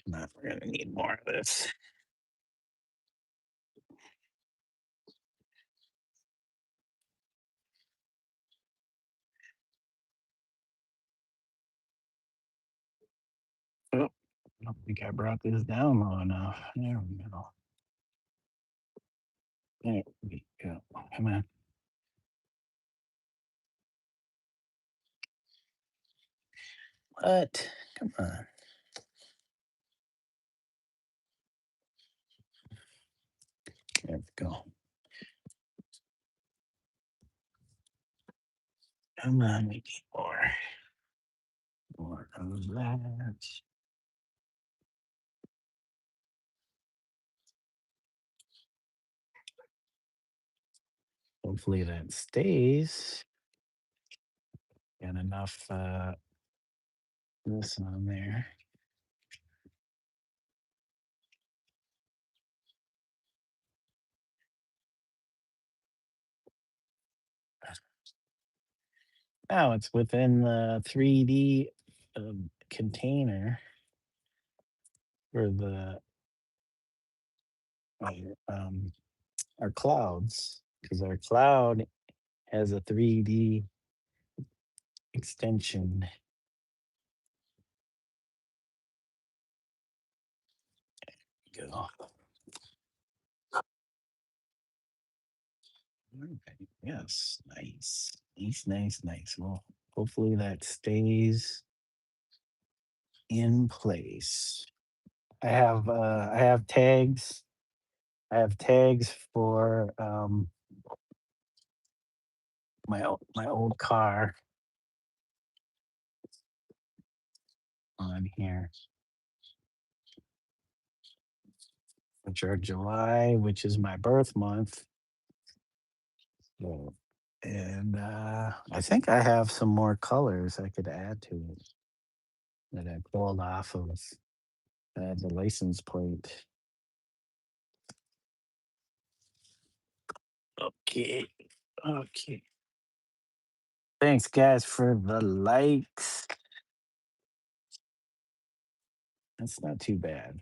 Not, we're gonna need more of this. Oh, I don't think I brought this down low enough. There we go. There we go. Come on. What? Come on. There we go. Come on, we need more. More of that. Hopefully that stays. Got enough this on there. Now it's within the 3D container for the um, our clouds, because our cloud has a 3D extension. Go. Okay. Yes, nice, nice, nice, nice. Well, hopefully that stays in place. I have tags. I have tags for my old car on here, which are July, which is my birth month. So, and I think I have some more colors I could add to it that I pulled off of the license plate. Okay. Okay. Thanks, guys, for the likes. That's not too bad.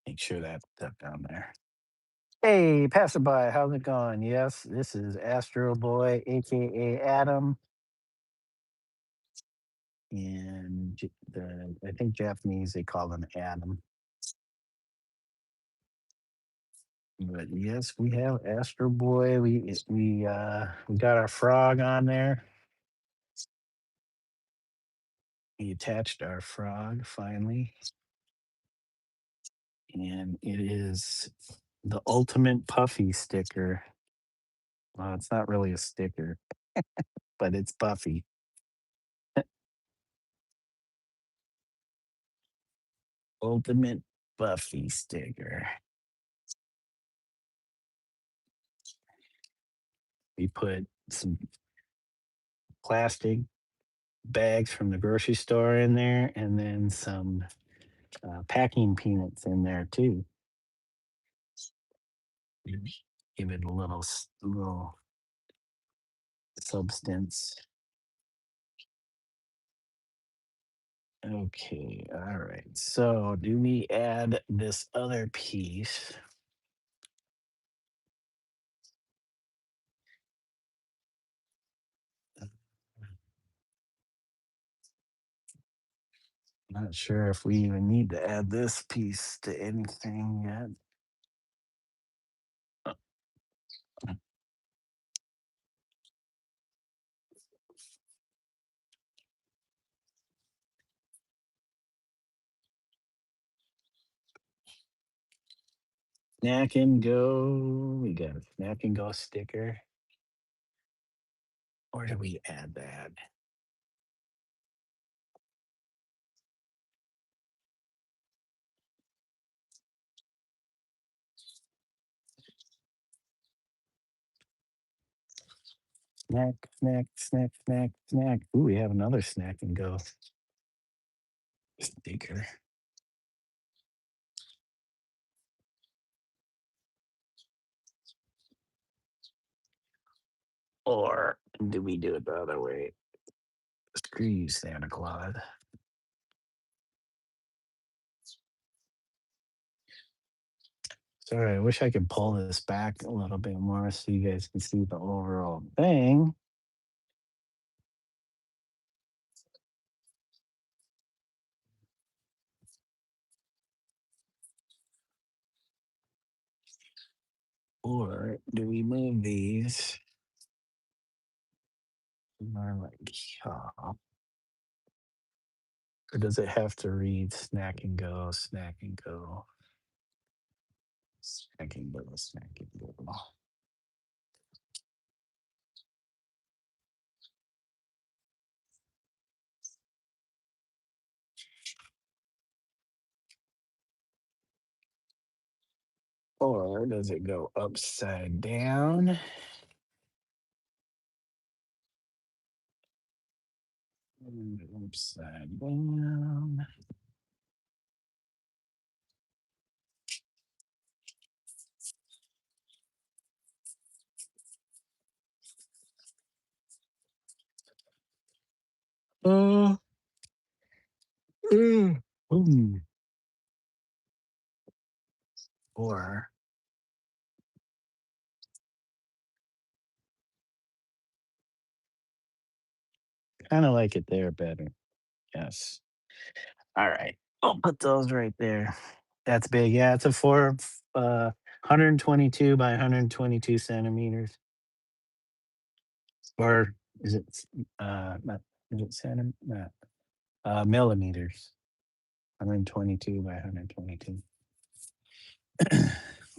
Make sure that's stuff down there. Hey, passerby, how's it going? Yes, this is Astro Boy, aka Adam, and I think Japanese they call him Adam. But yes, we have Astro Boy. We got our frog on there. We attached our frog finally, and it is the ultimate puffy sticker. Well, it's not really a sticker, but it's puffy. Ultimate Buffy sticker. We put some plastic bags from the grocery store in there, and then some packing peanuts in there too. Give it a little substance. Okay, all right. So, do we add this other piece? Not sure if we even need to add this piece to anything yet. Snack and go. We got a snack and go sticker. Or do we add that? Snack, snack, snack, snack, snack. Ooh, we have another snack and go sticker. Or do we do it the other way? Screw you, Santa Claus. Sorry, I wish I could pull this back a little bit more so you guys can see the overall thing. Or do we move these more like here? Or does it have to read snack and go, snack and go, snack and go, snack and go? Or does it go upside down? Upside down. Uh, Ooh. Or kind of like it there better. Yes. All right. I'll put those right there. That's big. Yeah, it's a 122 by 122 centimeters. Or is it not is it not millimeters? 122 by 122.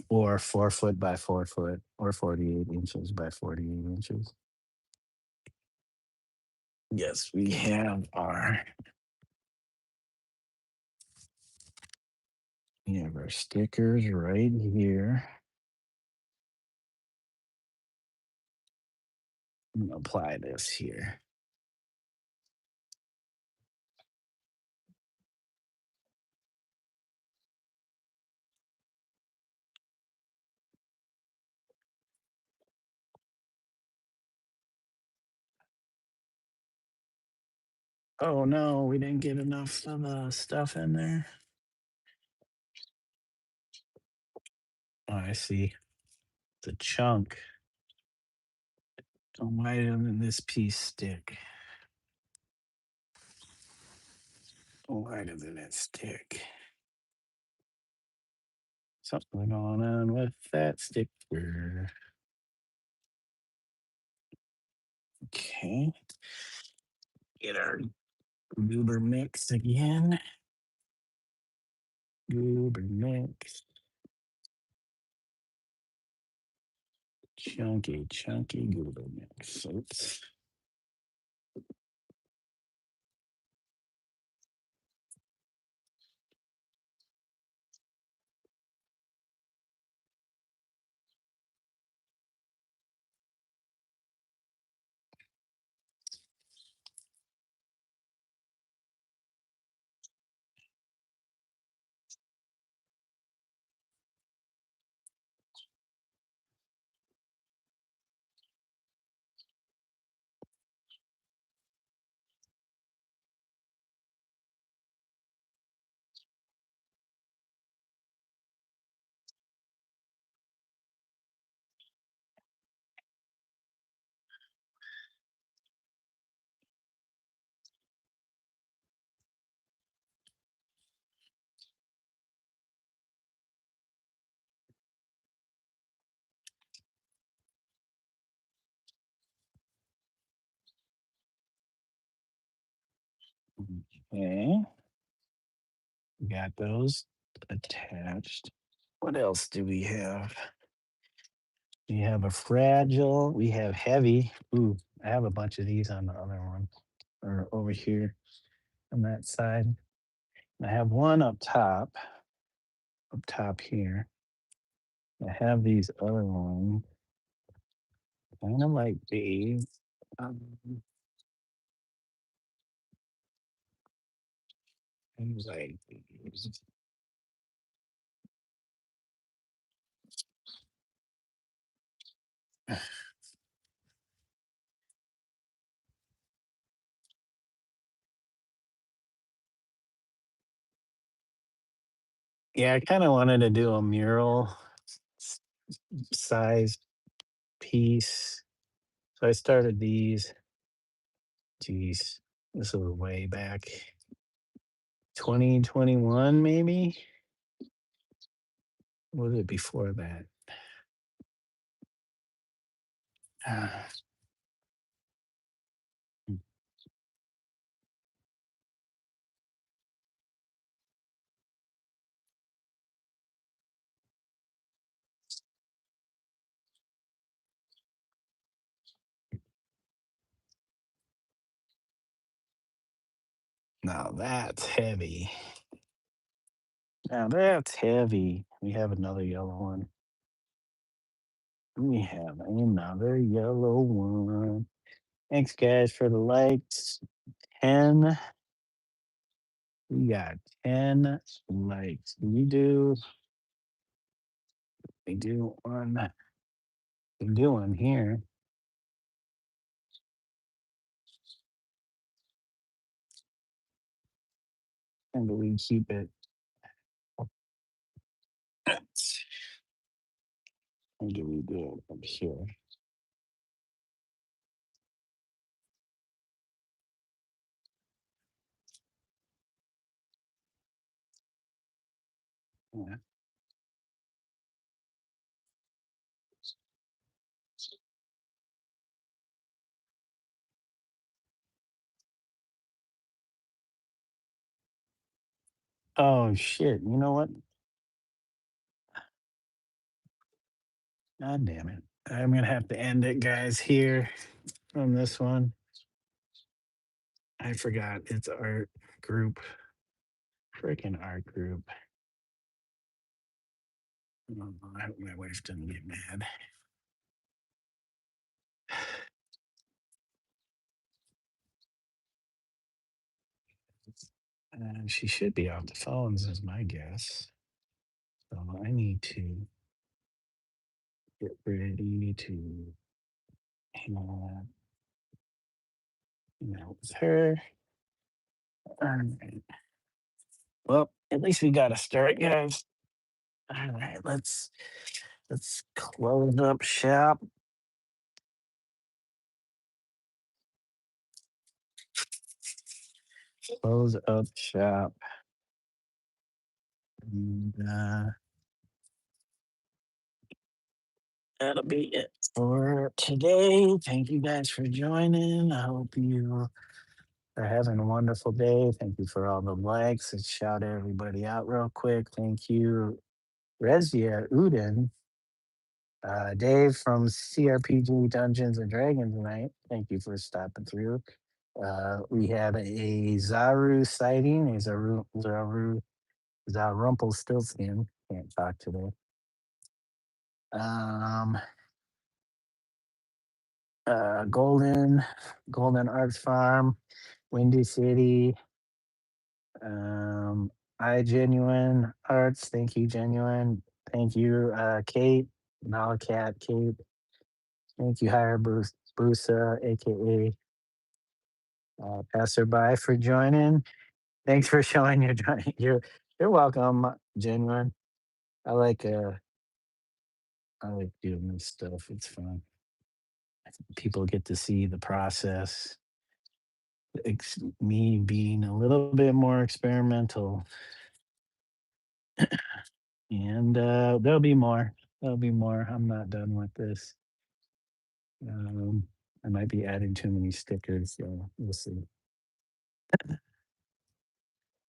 Or 4 foot by 4 foot, or 48 inches by 48 inches. Yes, we have our stickers right here. I'm gonna apply this here. Oh no, we didn't get enough of the stuff in there. Oh, I see. The chunk. Oh, why didn't this piece stick? Why doesn't it stick? Something going on with that sticker. Okay. Get our goober mix again. Goober mix. Chunky, chunky goober mix. Oops. Okay. Got those attached. What else do we have? We have a fragile. We have heavy. Ooh, I have a bunch of these on the other one or over here on that side. I have one up top here. I have these other ones. Kind of like these. Um, things like these. Yeah, I kind of wanted to do a mural s- size piece. So I started these. Geez, this was way back 2021, maybe. What was it before that? Ah, now that's heavy. Now that's heavy. We have another yellow one. We have another yellow one. Thanks, guys, for the likes. 10. We got 10 likes. We do one. We do one here. And we keep it. How do we do it up here? Yeah. Oh shit! You know what? God damn it! I'm gonna have to end it, guys. Here on this one. I forgot it's art group. Freaking art group. Oh, I hope my wife doesn't get mad. She should be off the phones, is my guess. So I need to get ready to hang on, with her. All right. Well, at least we got a start, guys. All right, let's close up shop. Close up shop. And, that'll be it for today. Thank you guys for joining. I hope you are having a wonderful day. Thank you for all the likes. Let's shout everybody out real quick. Thank you, Rezia Uden, Dave from CRPG Dungeons and Dragons tonight. Thank you for stopping through. We have a Zaru sighting, a Zarumpelstiltskin. Can't talk today. Um, Golden Arts Farm, Windy City, um, I Genuine Arts. Thank you, Genuine. Thank you, Kate, Malacat, Kate. Thank you, Hire Brusa, aka Passerby, for joining. Thanks for showing your joining. You're welcome, Genuine. I like uh I like doing this stuff. It's fun. People get to see the process. Me being a little bit more experimental, and there'll be more. There'll be more. I'm not done with this. Um, I might be adding too many stickers, so we'll see.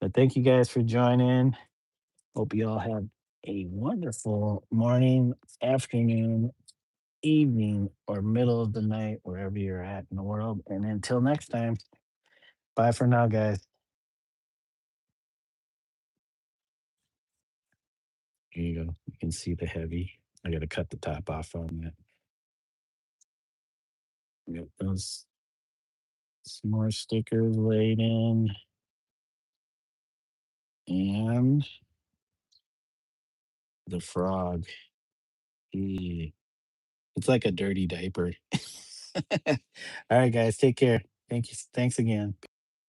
But thank you guys for joining. Hope you all have a wonderful morning, afternoon, evening, or middle of the night, wherever you're at in the world. And until next time, bye for now, guys. Here you go. You can see the heavy. I got to cut the top off on that. Yep, those some more stickers laid in. And the frog. Eh, it's like a dirty diaper. All right, guys, take care. Thank you. Thanks again.